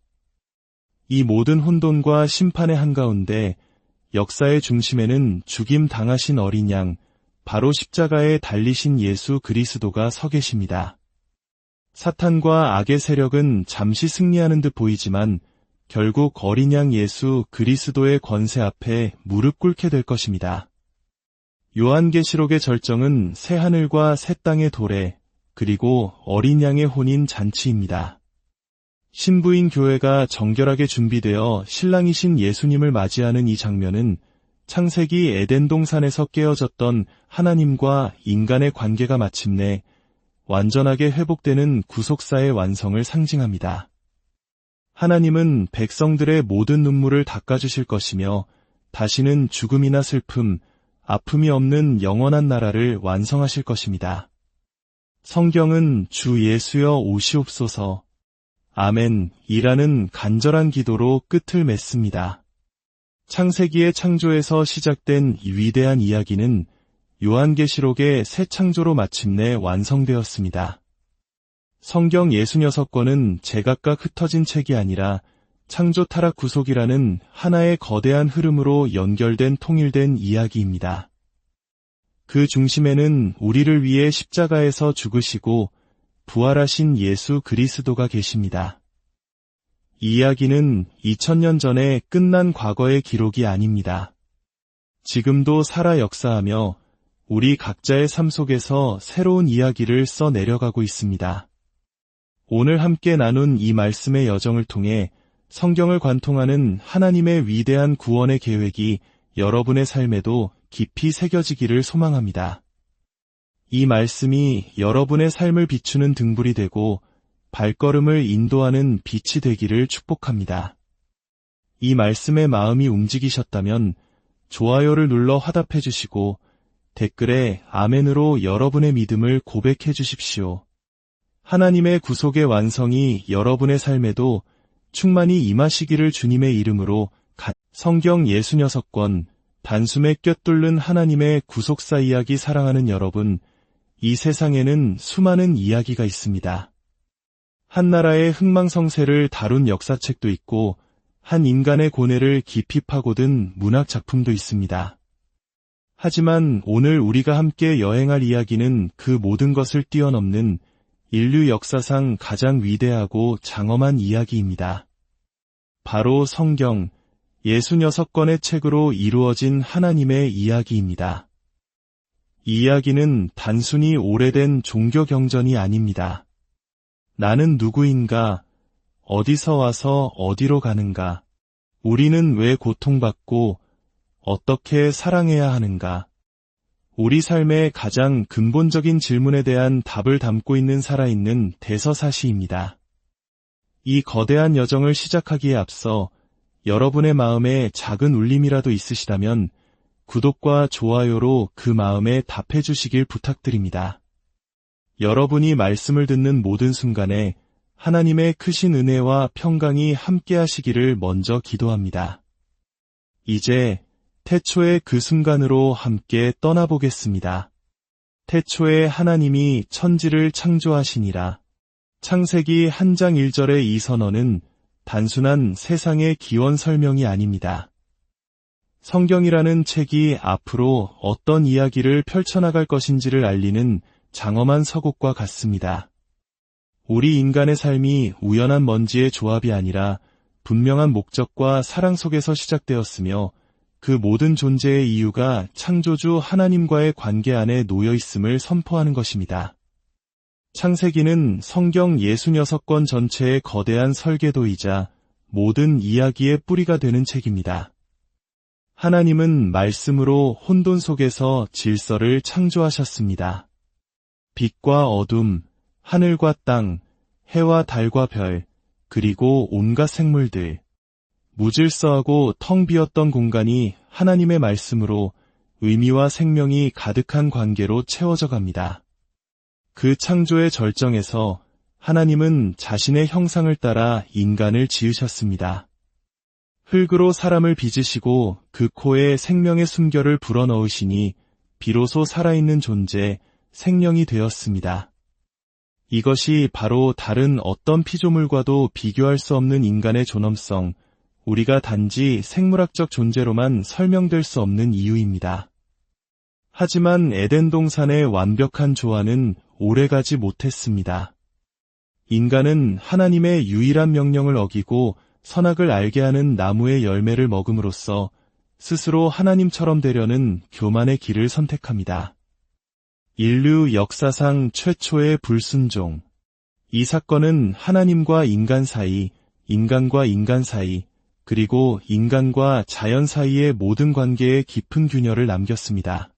Speaker 1: 이 모든 혼돈과 심판의 한가운데 역사의 중심에는 죽임 당하신 어린 양, 바로 십자가에 달리신 예수 그리스도가 서 계십니다. 사탄과 악의 세력은 잠시 승리하는 듯 보이지만 결국 어린 양 예수 그리스도의 권세 앞에 무릎 꿇게 될 것입니다. 요한계시록의 절정은 새 하늘과 새 땅의 도래, 그리고 어린 양의 혼인 잔치입니다. 신부인 교회가 정결하게 준비되어 신랑이신 예수님을 맞이하는 이 장면은 창세기 에덴 동산에서 깨어졌던 하나님과 인간의 관계가 마침내 완전하게 회복되는 구속사의 완성을 상징합니다. 하나님은 백성들의 모든 눈물을 닦아주실 것이며 다시는 죽음이나 슬픔, 아픔이 없는 영원한 나라를 완성하실 것입니다. 성경은 주 예수여 오시옵소서, 아멘 이라는 간절한 기도로 끝을 맺습니다. 창세기의 창조에서 시작된 이 위대한 이야기는 요한계시록의 새 창조로 마침내 완성되었습니다. 성경 66권은 제각각 흩어진 책이 아니라 창조 타락 구속이라는 하나의 거대한 흐름으로 연결된 통일된 이야기입니다. 그 중심에는 우리를 위해 십자가에서 죽으시고 부활하신 예수 그리스도가 계십니다. 이 이야기는 2000년 전에 끝난 과거의 기록이 아닙니다. 지금도 살아 역사하며 우리 각자의 삶 속에서 새로운 이야기를 써 내려가고 있습니다. 오늘 함께 나눈 이 말씀의 여정을 통해 성경을 관통하는 하나님의 위대한 구원의 계획이 여러분의 삶에도 깊이 새겨지기를 소망합니다. 이 말씀이 여러분의 삶을 비추는 등불이 되고 발걸음을 인도하는 빛이 되기를 축복합니다. 이 말씀에 마음이 움직이셨다면 좋아요를 눌러 화답해 주시고 댓글에 아멘으로 여러분의 믿음을 고백해 주십시오. 하나님의 구속의 완성이 여러분의 삶에도 충만히 임하시기를 주님의 이름으로 성경 66권 단숨에 꿰뚫는 하나님의 구속사 이야기 사랑하는 여러분, 이 세상에는 수많은 이야기가 있습니다. 한 나라의 흥망성쇠를 다룬 역사책도 있고 한 인간의 고뇌를 깊이 파고든 문학 작품도 있습니다. 하지만 오늘 우리가 함께 여행할 이야기는 그 모든 것을 뛰어넘는 인류 역사상 가장 위대하고 장엄한 이야기입니다. 바로 성경 66권의 책으로 이루어진 하나님의 이야기입니다. 이 이야기는 단순히 오래된 종교 경전이 아닙니다. 나는 누구인가? 어디서 와서 어디로 가는가? 우리는 왜 고통받고 어떻게 사랑해야 하는가? 우리 삶의 가장 근본적인 질문에 대한 답을 담고 있는 살아있는 대서사시입니다. 이 거대한 여정을 시작하기에 앞서 여러분의 마음에 작은 울림이라도 있으시다면 구독과 좋아요로 그 마음에 답해 주시길 부탁드립니다. 여러분이 말씀을 듣는 모든 순간에 하나님의 크신 은혜와 평강이 함께 하시기를 먼저 기도합니다. 이제 태초의 그 순간으로 함께 떠나보겠습니다. 태초에 하나님이 천지를 창조하시니라. 창세기 1장 1절의 이 선언은 단순한 세상의 기원 설명이 아닙니다. 성경이라는 책이 앞으로 어떤 이야기를 펼쳐나갈 것인지를 알리는 장엄한 서곡과 같습니다. 우리 인간의 삶이 우연한 먼지의 조합이 아니라 분명한 목적과 사랑 속에서 시작되었으며 그 모든 존재의 이유가 창조주 하나님과의 관계 안에 놓여 있음을 선포하는 것입니다. 창세기는 성경 66권 전체의 거대한 설계도이자 모든 이야기의 뿌리가 되는 책입니다. 하나님은 말씀으로 혼돈 속에서 질서를 창조하셨습니다. 빛과 어둠, 하늘과 땅, 해와 달과 별, 그리고 온갖 생물들. 무질서하고 텅 비었던 공간이 하나님의 말씀으로 의미와 생명이 가득한 관계로 채워져 갑니다. 그 창조의 절정에서 하나님은 자신의 형상을 따라 인간을 지으셨습니다. 흙으로 사람을 빚으시고 그 코에 생명의 숨결을 불어넣으시니 비로소 살아있는 존재, 생명이 되었습니다. 이것이 바로 다른 어떤 피조물과도 비교할 수 없는 인간의 존엄성, 우리가 단지 생물학적 존재로만 설명될 수 없는 이유입니다. 하지만 에덴 동산의 완벽한 조화는 오래가지 못했습니다. 인간은 하나님의 유일한 명령을 어기고 선악을 알게 하는 나무의 열매를 먹음으로써 스스로 하나님처럼 되려는 교만의 길을 선택합니다. 인류 역사상 최초의 불순종. 이 사건은 하나님과 인간 사이, 인간과 인간 사이, 그리고 인간과 자연 사이의 모든 관계에 깊은 균열을 남겼습니다.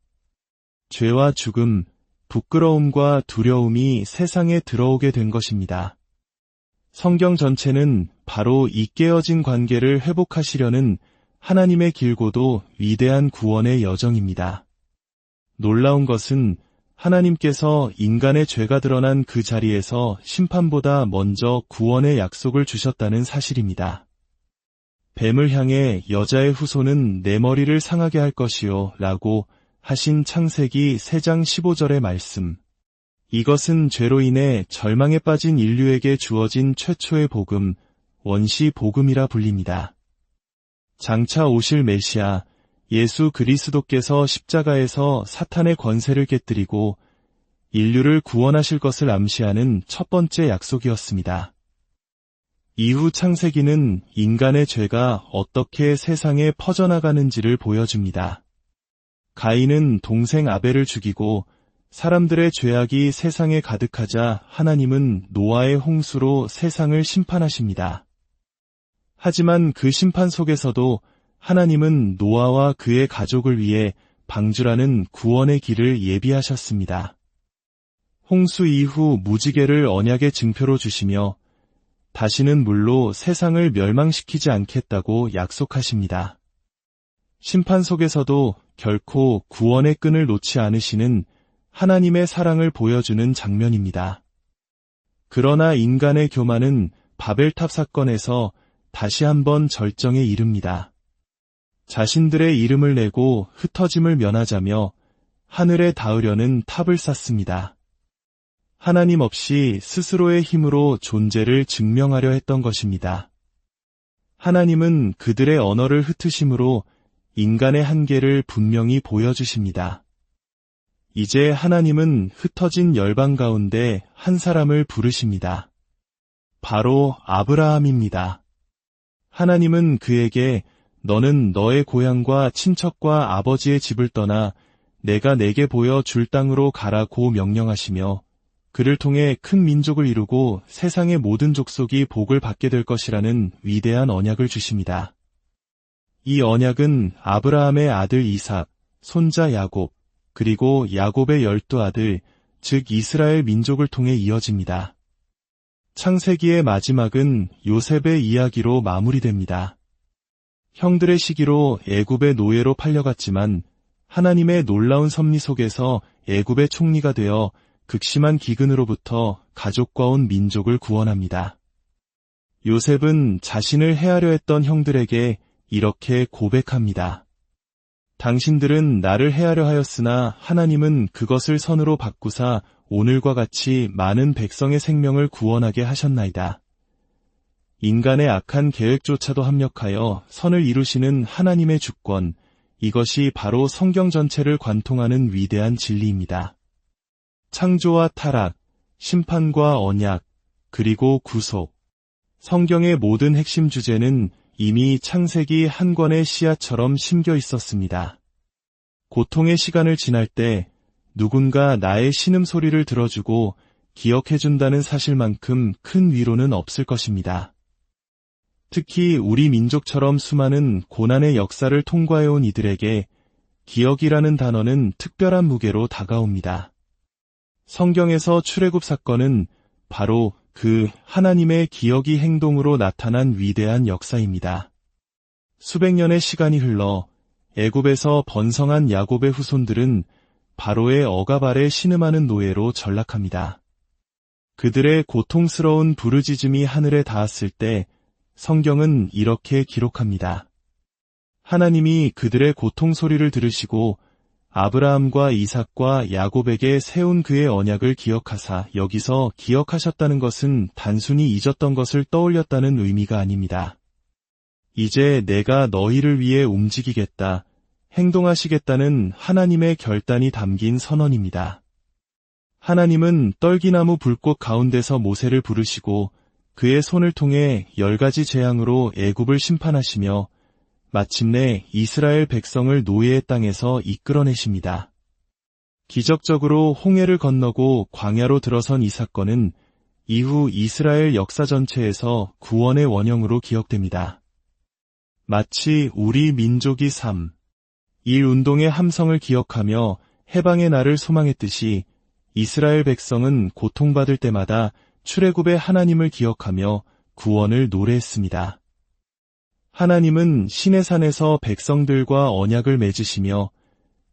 Speaker 1: 죄와 죽음, 부끄러움과 두려움이 세상에 들어오게 된 것입니다. 성경 전체는 바로 이 깨어진 관계를 회복하시려는 하나님의 길고도 위대한 구원의 여정입니다. 놀라운 것은 하나님께서 인간의 죄가 드러난 그 자리에서 심판보다 먼저 구원의 약속을 주셨다는 사실입니다. 뱀을 향해 여자의 후손은 내 머리를 상하게 할 것이요 라고 하신 창세기 3장 15절의 말씀. 이것은 죄로 인해 절망에 빠진 인류에게 주어진 최초의 복음, 원시 복음이라 불립니다. 장차 오실 메시아, 예수 그리스도께서 십자가에서 사탄의 권세를 깨뜨리고 인류를 구원하실 것을 암시하는 첫 번째 약속이었습니다. 이후 창세기는 인간의 죄가 어떻게 세상에 퍼져나가는지를 보여줍니다. 가인은 동생 아벨을 죽이고 사람들의 죄악이 세상에 가득하자 하나님은 노아의 홍수로 세상을 심판하십니다. 하지만 그 심판 속에서도 하나님은 노아와 그의 가족을 위해 방주라는 구원의 길을 예비하셨습니다. 홍수 이후 무지개를 언약의 증표로 주시며 다시는 물로 세상을 멸망시키지 않겠다고 약속하십니다. 심판 속에서도 결코 구원의 끈을 놓지 않으시는 하나님의 사랑을 보여주는 장면입니다. 그러나 인간의 교만은 바벨탑 사건에서 다시 한번 절정에 이릅니다. 자신들의 이름을 내고 흩어짐을 면하자며 하늘에 닿으려는 탑을 쌓습니다. 하나님 없이 스스로의 힘으로 존재를 증명하려 했던 것입니다. 하나님은 그들의 언어를 흩으심으로 인간의 한계를 분명히 보여주십니다. 이제 하나님은 흩어진 열방 가운데 한 사람을 부르십니다. 바로 아브라함입니다. 하나님은 그에게 너는 너의 고향과 친척과 아버지의 집을 떠나 내가 내게 보여줄 땅으로 가라고 명령하시며 그를 통해 큰 민족을 이루고 세상의 모든 족속이 복을 받게 될 것이라는 위대한 언약을 주십니다. 이 언약은 아브라함의 아들 이삭, 손자 야곱, 그리고 야곱의 12아들, 즉 이스라엘 민족을 통해 이어집니다. 창세기의 마지막은 요셉의 이야기로 마무리됩니다. 형들의 시기로 애굽의 노예로 팔려갔지만 하나님의 놀라운 섭리 속에서 애굽의 총리가 되어 극심한 기근으로부터 가족과 온 민족을 구원합니다. 요셉은 자신을 해하려 했던 형들에게 이렇게 고백합니다. 당신들은 나를 해하려 하였으나 하나님은 그것을 선으로 바꾸사 오늘과 같이 많은 백성의 생명을 구원하게 하셨나이다. 인간의 악한 계획조차도 합력하여 선을 이루시는 하나님의 주권, 이것이 바로 성경 전체를 관통하는 위대한 진리입니다. 창조와 타락, 심판과 언약, 그리고 구속. 성경의 모든 핵심 주제는 이미 창세기 한 권의 씨앗처럼 심겨 있었습니다. 고통의 시간을 지날 때 누군가 나의 신음소리를 들어주고 기억해준다는 사실만큼 큰 위로는 없을 것입니다. 특히 우리 민족처럼 수많은 고난의 역사를 통과해온 이들에게 기억이라는 단어는 특별한 무게로 다가옵니다. 성경에서 출애굽 사건은 바로 그 하나님의 기억이 행동으로 나타난 위대한 역사입니다. 수백 년의 시간이 흘러 애굽에서 번성한 야곱의 후손들은 바로의 억압 아래 신음하는 노예로 전락합니다. 그들의 고통스러운 부르짖음이 하늘에 닿았을 때 성경은 이렇게 기록합니다. 하나님이 그들의 고통 소리를 들으시고 아브라함과 이삭과 야곱에게 세운 그의 언약을 기억하사, 여기서 기억하셨다는 것은 단순히 잊었던 것을 떠올렸다는 의미가 아닙니다. 이제 내가 너희를 위해 움직이겠다, 행동하시겠다는 하나님의 결단이 담긴 선언입니다. 하나님은 떨기나무 불꽃 가운데서 모세를 부르시고 그의 손을 통해 10가지 재앙으로 애굽을 심판하시며 마침내 이스라엘 백성을 노예의 땅에서 이끌어내십니다. 기적적으로 홍해를 건너고 광야로 들어선 이 사건은 이후 이스라엘 역사 전체에서 구원의 원형으로 기억됩니다. 마치 우리 민족이 3.1 운동의 함성을 기억하며 해방의 날을 소망했듯이 이스라엘 백성은 고통받을 때마다 출애굽의 하나님을 기억하며 구원을 노래했습니다. 하나님은 시내산에서 백성들과 언약을 맺으시며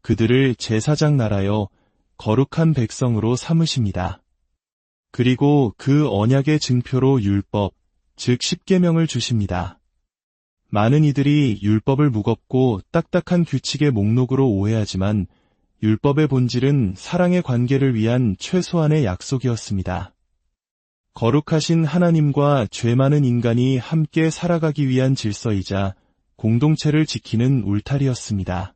Speaker 1: 그들을 제사장 나라여 거룩한 백성으로 삼으십니다. 그리고 그 언약의 증표로 율법, 즉 십계명을 주십니다. 많은 이들이 율법을 무겁고 딱딱한 규칙의 목록으로 오해하지만 율법의 본질은 사랑의 관계를 위한 최소한의 약속이었습니다. 거룩하신 하나님과 죄 많은 인간이 함께 살아가기 위한 질서이자 공동체를 지키는 울타리였습니다.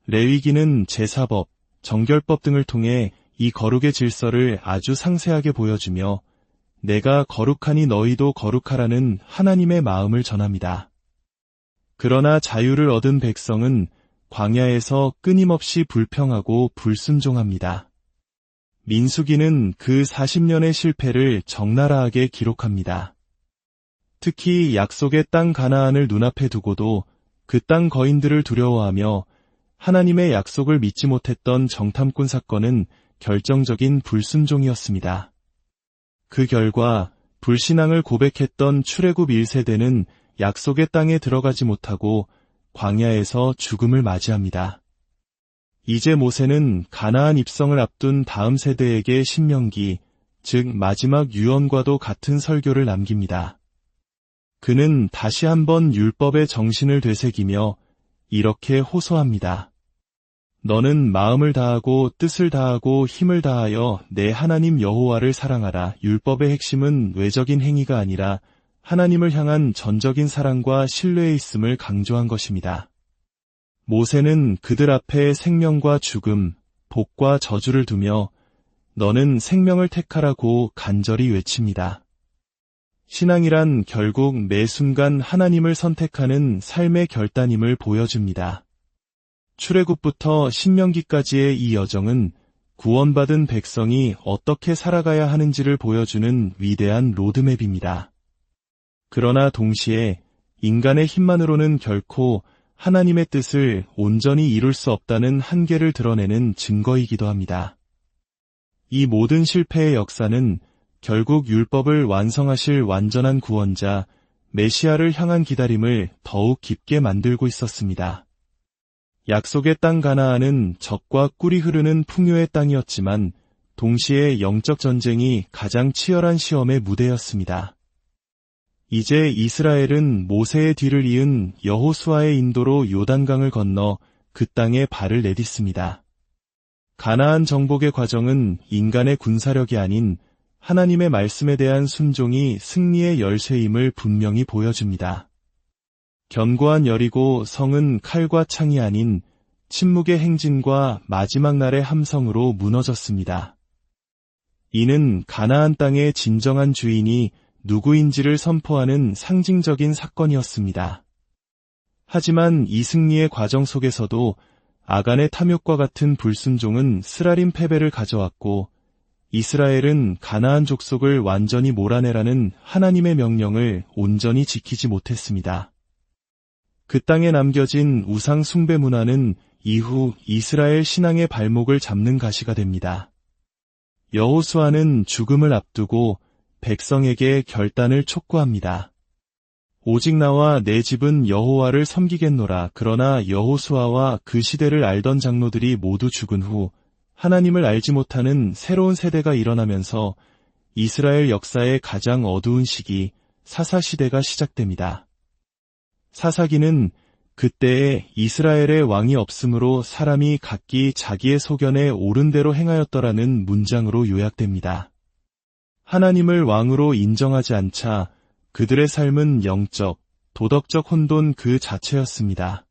Speaker 1: 레위기는 제사법, 정결법 등을 통해 이 거룩의 질서를 아주 상세하게 보여주며 내가 거룩하니 너희도 거룩하라는 하나님의 마음을 전합니다. 그러나 자유를 얻은 백성은 광야에서 끊임없이 불평하고 불순종합니다. 민수기는 그 40년의 실패를 적나라하게 기록합니다. 특히 약속의 땅 가나안을 눈앞에 두고도 그 땅 거인들을 두려워하며 하나님의 약속을 믿지 못했던 정탐꾼 사건은 결정적인 불순종이었습니다. 그 결과 불신앙을 고백했던 출애굽 1세대는 약속의 땅에 들어가지 못하고 광야에서 죽음을 맞이합니다. 이제 모세는 가나안 입성을 앞둔 다음 세대에게 신명기, 즉 마지막 유언과도 같은 설교를 남깁니다. 그는 다시 한번 율법의 정신을 되새기며 이렇게 호소합니다. 너는 마음을 다하고 뜻을 다하고 힘을 다하여 내 하나님 여호와를 사랑하라. 율법의 핵심은 외적인 행위가 아니라 하나님을 향한 전적인 사랑과 신뢰에 있음을 강조한 것입니다. 모세는 그들 앞에 생명과 죽음, 복과 저주를 두며 너는 생명을 택하라고 간절히 외칩니다. 신앙이란 결국 매 순간 하나님을 선택하는 삶의 결단임을 보여줍니다. 출애굽부터 신명기까지의 이 여정은 구원받은 백성이 어떻게 살아가야 하는지를 보여주는 위대한 로드맵입니다. 그러나 동시에 인간의 힘만으로는 결코 하나님의 뜻을 온전히 이룰 수 없다는 한계를 드러내는 증거이기도 합니다. 이 모든 실패의 역사는 결국 율법을 완성하실 완전한 구원자 메시아를 향한 기다림을 더욱 깊게 만들고 있었습니다. 약속의 땅 가나안은 젖과 꿀이 흐르는 풍요의 땅이었지만 동시에 영적 전쟁이 가장 치열한 시험의 무대였습니다. 이제 이스라엘은 모세의 뒤를 이은 여호수아의 인도로 요단강을 건너 그 땅에 발을 내딛습니다. 가나안 정복의 과정은 인간의 군사력이 아닌 하나님의 말씀에 대한 순종이 승리의 열쇠임을 분명히 보여줍니다. 견고한 여리고 성은 칼과 창이 아닌 침묵의 행진과 마지막 날의 함성으로 무너졌습니다. 이는 가나안 땅의 진정한 주인이 누구인지를 선포하는 상징적인 사건이었습니다. 하지만 이 승리의 과정 속에서도 아간의 탐욕과 같은 불순종은 쓰라린 패배를 가져왔고 이스라엘은 가나안 족속을 완전히 몰아내라는 하나님의 명령을 온전히 지키지 못했습니다. 그 땅에 남겨진 우상 숭배 문화는 이후 이스라엘 신앙의 발목을 잡는 가시가 됩니다. 여호수아는 죽음을 앞두고 백성에게 결단을 촉구합니다. 오직 나와 내 집은 여호와를 섬기겠노라. 그러나 여호수아와 그 시대를 알던 장로들이 모두 죽은 후 하나님을 알지 못하는 새로운 세대가 일어나면서 이스라엘 역사의 가장 어두운 시기 사사시대가 시작됩니다. 사사기는 그때에 이스라엘의 왕이 없으므로 사람이 각기 자기의 소견에 옳은 대로 행하였더라는 문장으로 요약됩니다. 하나님을 왕으로 인정하지 않자 그들의 삶은 영적, 도덕적 혼돈 그 자체였습니다.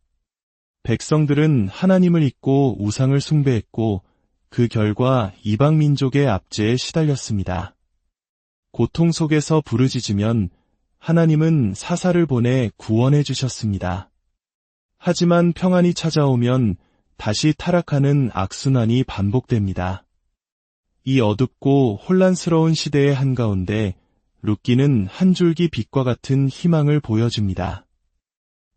Speaker 1: 백성들은 하나님을 잊고 우상을 숭배했고 그 결과 이방 민족의 압제에 시달렸습니다. 고통 속에서 부르짖으면 하나님은 사사를 보내 구원해 주셨습니다. 하지만 평안이 찾아오면 다시 타락하는 악순환이 반복됩니다. 이 어둡고 혼란스러운 시대의 한가운데 룻기는 한 줄기 빛과 같은 희망을 보여줍니다.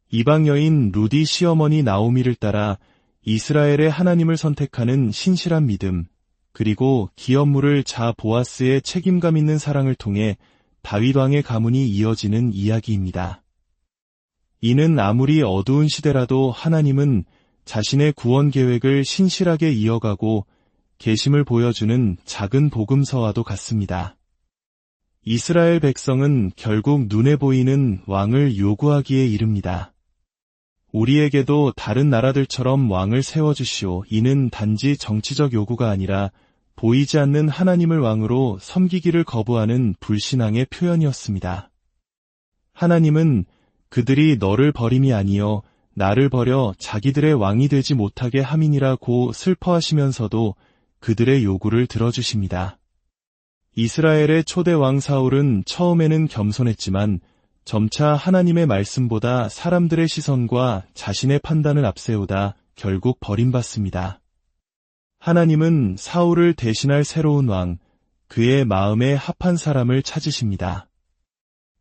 Speaker 1: 이방 여인 룻이 시어머니 나오미를 따라 이스라엘의 하나님을 선택하는 신실한 믿음, 그리고 기업물을 자 보아스의 책임감 있는 사랑을 통해 다윗 왕의 가문이 이어지는 이야기입니다. 이는 아무리 어두운 시대라도 하나님은 자신의 구원 계획을 신실하게 이어가고 계심을 보여주는 작은 복음서와도 같습니다. 이스라엘 백성은 결국 눈에 보이는 왕을 요구하기에 이릅니다. 우리에게도 다른 나라들처럼 왕을 세워주시오. 이는 단지 정치적 요구가 아니라 보이지 않는 하나님을 왕으로 섬기기를 거부하는 불신앙의 표현이었습니다. 하나님은 그들이 너를 버림이 아니여 나를 버려 자기들의 왕이 되지 못하게 함이니라고 슬퍼하시면서도 그들의 요구를 들어주십니다. 이스라엘의 초대 왕 사울은 처음에는 겸손했지만 점차 하나님의 말씀보다 사람들의 시선과 자신의 판단을 앞세우다 결국 버림받습니다. 하나님은 사울을 대신할 새로운 왕, 그의 마음에 합한 사람을 찾으십니다.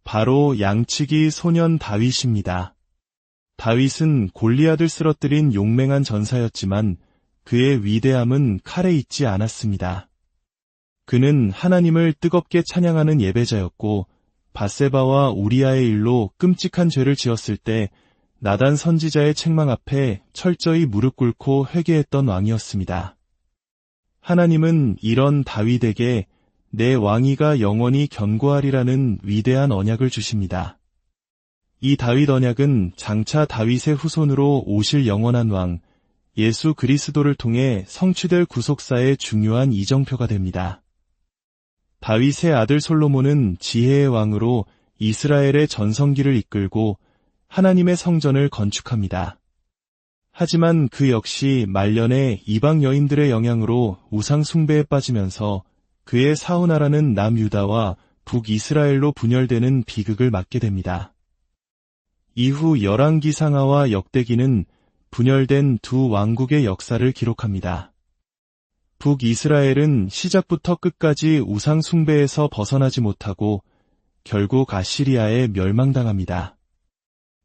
Speaker 1: 바로 양치기 소년 다윗입니다. 다윗은 골리앗을 쓰러뜨린 용맹한 전사였지만 그의 위대함은 칼에 있지 않았습니다. 그는 하나님을 뜨겁게 찬양하는 예배자였고 밧세바와 우리아의 일로 끔찍한 죄를 지었을 때 나단 선지자의 책망 앞에 철저히 무릎 꿇고 회개했던 왕이었습니다. 하나님은 이런 다윗에게 내 왕위가 영원히 견고하리라는 위대한 언약을 주십니다. 이 다윗 언약은 장차 다윗의 후손으로 오실 영원한 왕, 예수 그리스도를 통해 성취될 구속사의 중요한 이정표가 됩니다. 다윗의 아들 솔로몬은 지혜의 왕으로 이스라엘의 전성기를 이끌고 하나님의 성전을 건축합니다. 하지만 그 역시 말년에 이방 여인들의 영향으로 우상 숭배에 빠지면서 그의 사우나라는 남유다와 북이스라엘로 분열되는 비극을 맞게 됩니다. 이후 열왕기상하와 역대기는 분열된 두 왕국의 역사를 기록합니다. 북이스라엘은 시작부터 끝까지 우상 숭배에서 벗어나지 못하고 결국 아시리아에 멸망당합니다.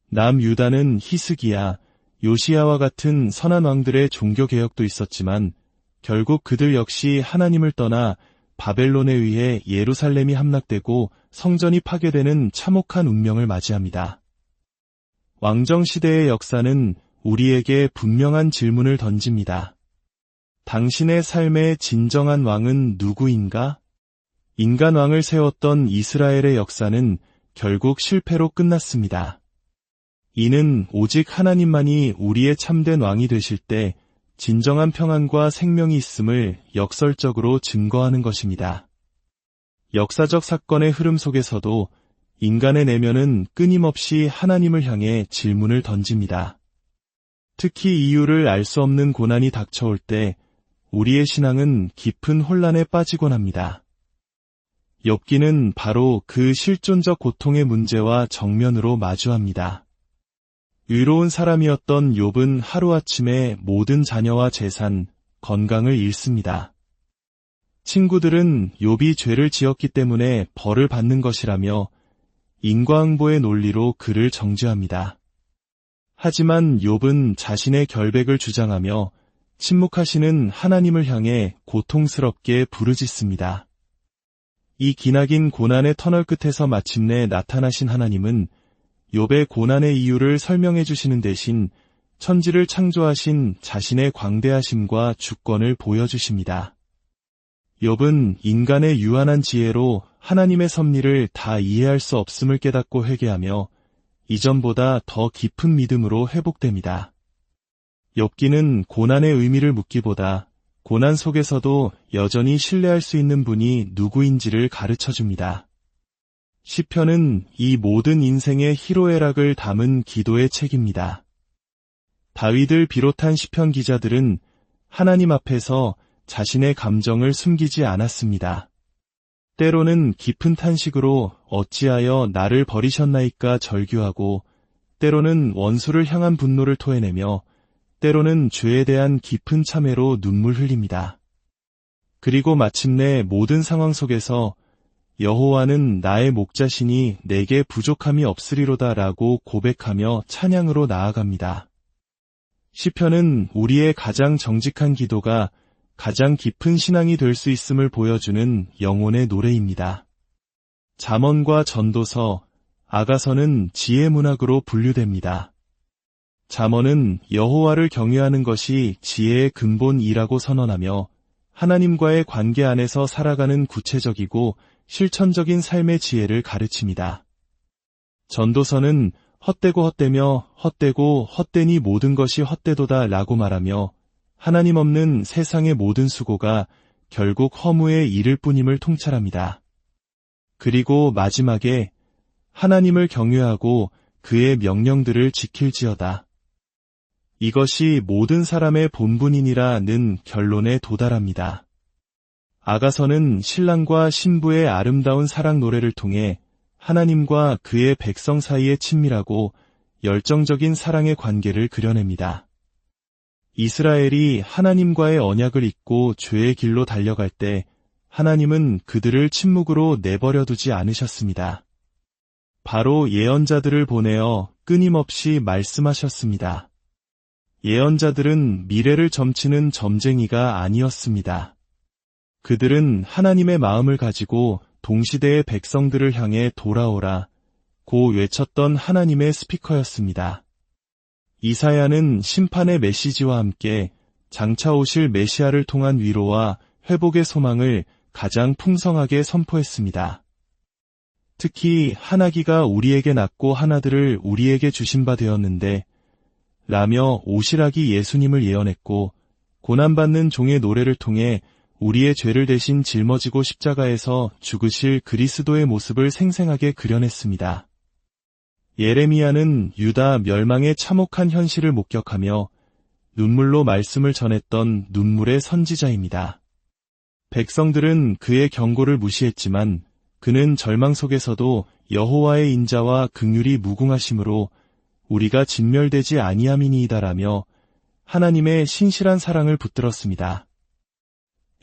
Speaker 1: 남유다는 히스기야, 요시야와 같은 선한 왕들의 종교개혁도 있었지만 결국 그들 역시 하나님을 떠나 바벨론에 의해 예루살렘이 함락되고 성전이 파괴되는 참혹한 운명을 맞이합니다. 왕정시대의 역사는 우리에게 분명한 질문을 던집니다. 당신의 삶의 진정한 왕은 누구인가? 인간 왕을 세웠던 이스라엘의 역사는 결국 실패로 끝났습니다. 이는 오직 하나님만이 우리의 참된 왕이 되실 때 진정한 평안과 생명이 있음을 역설적으로 증거하는 것입니다. 역사적 사건의 흐름 속에서도 인간의 내면은 끊임없이 하나님을 향해 질문을 던집니다. 특히 이유를 알 수 없는 고난이 닥쳐올 때 우리의 신앙은 깊은 혼란에 빠지곤 합니다. 욥기는 바로 그 실존적 고통의 문제와 정면으로 마주합니다. 의로운 사람이었던 욥은 하루아침에 모든 자녀와 재산, 건강을 잃습니다. 친구들은 욥이 죄를 지었기 때문에 벌을 받는 것이라며 인과응보의 논리로 그를 정죄합니다. 하지만 욥은 자신의 결백을 주장하며 침묵하시는 하나님을 향해 고통스럽게 부르짖습니다. 이 기나긴 고난의 터널 끝에서 마침내 나타나신 하나님은 욥의 고난의 이유를 설명해 주시는 대신 천지를 창조하신 자신의 광대하심과 주권을 보여주십니다. 욥은 인간의 유한한 지혜로 하나님의 섭리를 다 이해할 수 없음을 깨닫고 회개하며 이전보다 더 깊은 믿음으로 회복됩니다. 욥기는 고난의 의미를 묻기보다 고난 속에서도 여전히 신뢰할 수 있는 분이 누구인지를 가르쳐줍니다. 시편은 이 모든 인생의 희로애락을 담은 기도의 책입니다. 다윗을 비롯한 시편 기자들은 하나님 앞에서 자신의 감정을 숨기지 않았습니다. 때로는 깊은 탄식으로 어찌하여 나를 버리셨나이까 절규하고, 때로는 원수를 향한 분노를 토해내며, 때로는 죄에 대한 깊은 참회로 눈물 흘립니다. 그리고 마침내 모든 상황 속에서 여호와는 나의 목자시니 내게 부족함이 없으리로다 라고 고백하며 찬양으로 나아갑니다. 시편은 우리의 가장 정직한 기도가 가장 깊은 신앙이 될 수 있음을 보여주는 영혼의 노래입니다. 잠언과 전도서, 아가서는 지혜 문학으로 분류됩니다. 잠언은 여호와를 경외하는 것이 지혜의 근본이라고 선언하며 하나님과의 관계 안에서 살아가는 구체적이고 실천적인 삶의 지혜를 가르칩니다. 전도서는 헛되고 헛되며 헛되고 헛되니 모든 것이 헛되도다 라고 말하며 하나님 없는 세상의 모든 수고가 결국 허무에 이를 뿐임을 통찰합니다. 그리고 마지막에 하나님을 경외하고 그의 명령들을 지킬지어다. 이것이 모든 사람의 본분이니라는 결론에 도달합니다. 아가서는 신랑과 신부의 아름다운 사랑 노래를 통해 하나님과 그의 백성 사이의 친밀하고 열정적인 사랑의 관계를 그려냅니다. 이스라엘이 하나님과의 언약을 잊고 죄의 길로 달려갈 때 하나님은 그들을 침묵으로 내버려 두지 않으셨습니다. 바로 예언자들을 보내어 끊임없이 말씀하셨습니다. 예언자들은 미래를 점치는 점쟁이가 아니었습니다. 그들은 하나님의 마음을 가지고 동시대의 백성들을 향해 돌아오라 고 외쳤던 하나님의 스피커였습니다. 이사야는 심판의 메시지와 함께 장차 오실 메시아를 통한 위로와 회복의 소망을 가장 풍성하게 선포했습니다. 특히 한 아기가 우리에게 낳고 한 아들을 우리에게 주신 바 되었는데 라며 오실아기 예수님을 예언했고 고난받는 종의 노래를 통해 우리의 죄를 대신 짊어지고 십자가에서 죽으실 그리스도의 모습을 생생하게 그려냈습니다. 예레미야는 유다 멸망의 참혹한 현실을 목격하며 눈물로 말씀을 전했던 눈물의 선지자입니다. 백성들은 그의 경고를 무시했지만 그는 절망 속에서도 여호와의 인자와 긍휼이 무궁하심으로 우리가 진멸되지 아니함이니이다라며 하나님의 신실한 사랑을 붙들었습니다.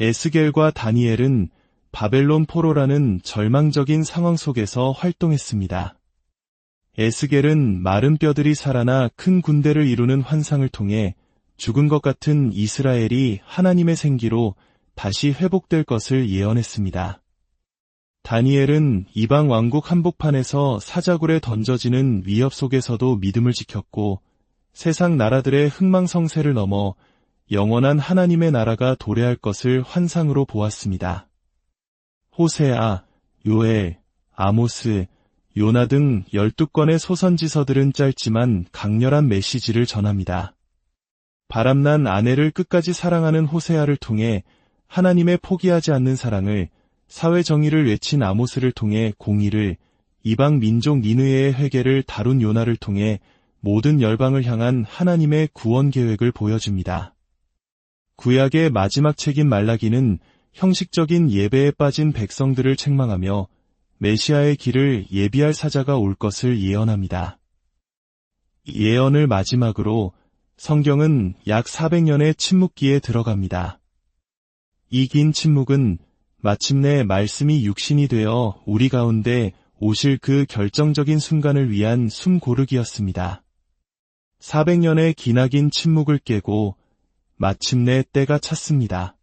Speaker 1: 에스겔과 다니엘은 바벨론 포로라는 절망적인 상황 속에서 활동했습니다. 에스겔은 마른 뼈들이 살아나 큰 군대를 이루는 환상을 통해 죽은 것 같은 이스라엘이 하나님의 생기로 다시 회복될 것을 예언했습니다. 다니엘은 이방 왕국 한복판에서 사자굴에 던져지는 위협 속에서도 믿음을 지켰고 세상 나라들의 흥망성쇠를 넘어 영원한 하나님의 나라가 도래할 것을 환상으로 보았습니다. 호세아, 요엘, 아모스, 요나 등 12권의 소선지서들은 짧지만 강렬한 메시지를 전합니다. 바람난 아내를 끝까지 사랑하는 호세아를 통해 하나님의 포기하지 않는 사랑을, 사회 정의를 외친 아모스를 통해 공의를, 이방 민족 니느웨의 회개를 다룬 요나를 통해 모든 열방을 향한 하나님의 구원 계획을 보여줍니다. 구약의 마지막 책인 말라기는 형식적인 예배에 빠진 백성들을 책망하며 메시아의 길을 예비할 사자가 올 것을 예언합니다. 이 예언을 마지막으로 성경은 약 400년의 침묵기에 들어갑니다. 이 긴 침묵은 마침내 말씀이 육신이 되어 우리 가운데 오실 그 결정적인 순간을 위한 숨고르기였습니다. 400년의 기나긴 침묵을 깨고 마침내 때가 찼습니다.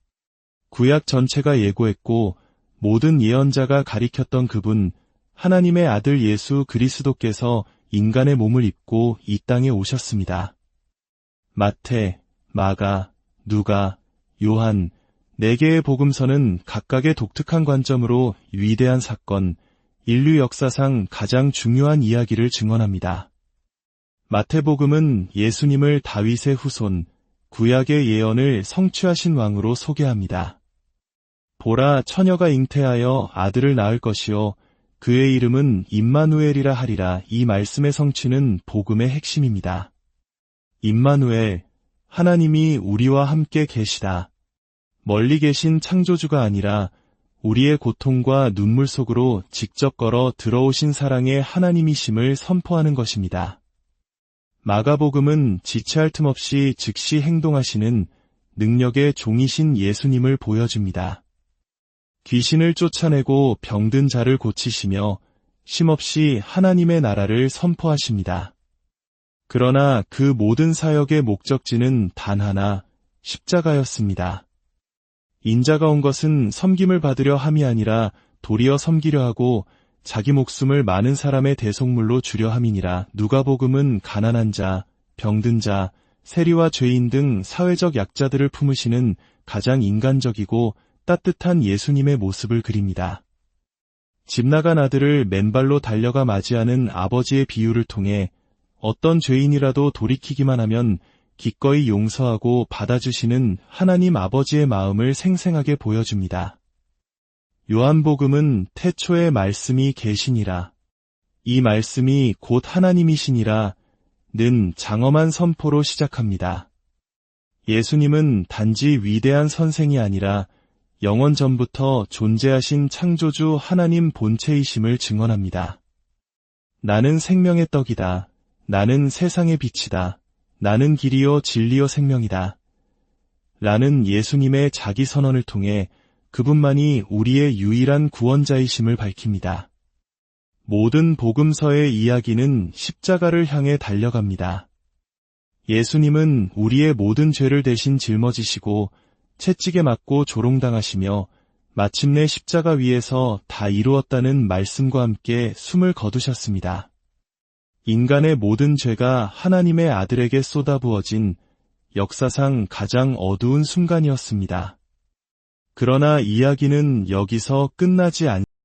Speaker 1: 구약 전체가 예고했고 모든 예언자가 가리켰던 그분, 하나님의 아들 예수 그리스도께서 인간의 몸을 입고 이 땅에 오셨습니다. 마태, 마가, 누가, 요한, 4개의 복음서는 각각의 독특한 관점으로 위대한 사건, 인류 역사상 가장 중요한 이야기를 증언합니다. 마태복음은 예수님을 다윗의 후손, 구약의 예언을 성취하신 왕으로 소개합니다. 보라, 처녀가 잉태하여 아들을 낳을 것이요 그의 이름은 임마누엘이라 하리라. 이 말씀의 성취는 복음의 핵심입니다. 임마누엘, 하나님이 우리와 함께 계시다. 멀리 계신 창조주가 아니라 우리의 고통과 눈물 속으로 직접 걸어 들어오신 사랑의 하나님이심을 선포하는 것입니다. 마가복음은 지체할 틈 없이 즉시 행동하시는 능력의 종이신 예수님을 보여줍니다. 귀신을 쫓아내고 병든 자를 고치시며 쉼없이 하나님의 나라를 선포하십니다. 그러나 그 모든 사역의 목적지는 단 하나, 십자가였습니다. 인자가 온 것은 섬김을 받으려 함이 아니라 도리어 섬기려 하고 자기 목숨을 많은 사람의 대속물로 주려 함이니라. 누가복음은 가난한 자, 병든 자, 세리와 죄인 등 사회적 약자들을 품으시는 가장 인간적이고 따뜻한 예수님의 모습을 그립니다. 집 나간 아들을 맨발로 달려가 맞이하는 아버지의 비유를 통해 어떤 죄인이라도 돌이키기만 하면 기꺼이 용서하고 받아주시는 하나님 아버지의 마음을 생생하게 보여줍니다. 요한복음은 태초에 말씀이 계시니라. 이 말씀이 곧 하나님이시니라 는 장엄한 선포로 시작합니다. 예수님은 단지 위대한 선생이 아니라 영원 전부터 존재하신 창조주 하나님 본체이심을 증언합니다. 나는 생명의 떡이다. 나는 세상의 빛이다. 나는 길이요 진리요 생명이다. 라는 예수님의 자기 선언을 통해 그분만이 우리의 유일한 구원자이심을 밝힙니다. 모든 복음서의 이야기는 십자가를 향해 달려갑니다. 예수님은 우리의 모든 죄를 대신 짊어지시고 채찍에 맞고 조롱당하시며 마침내 십자가 위에서 다 이루었다는 말씀과 함께 숨을 거두셨습니다. 인간의 모든 죄가 하나님의 아들에게 쏟아부어진 역사상 가장 어두운 순간이었습니다. 그러나 이야기는 여기서 끝나지 않습니다.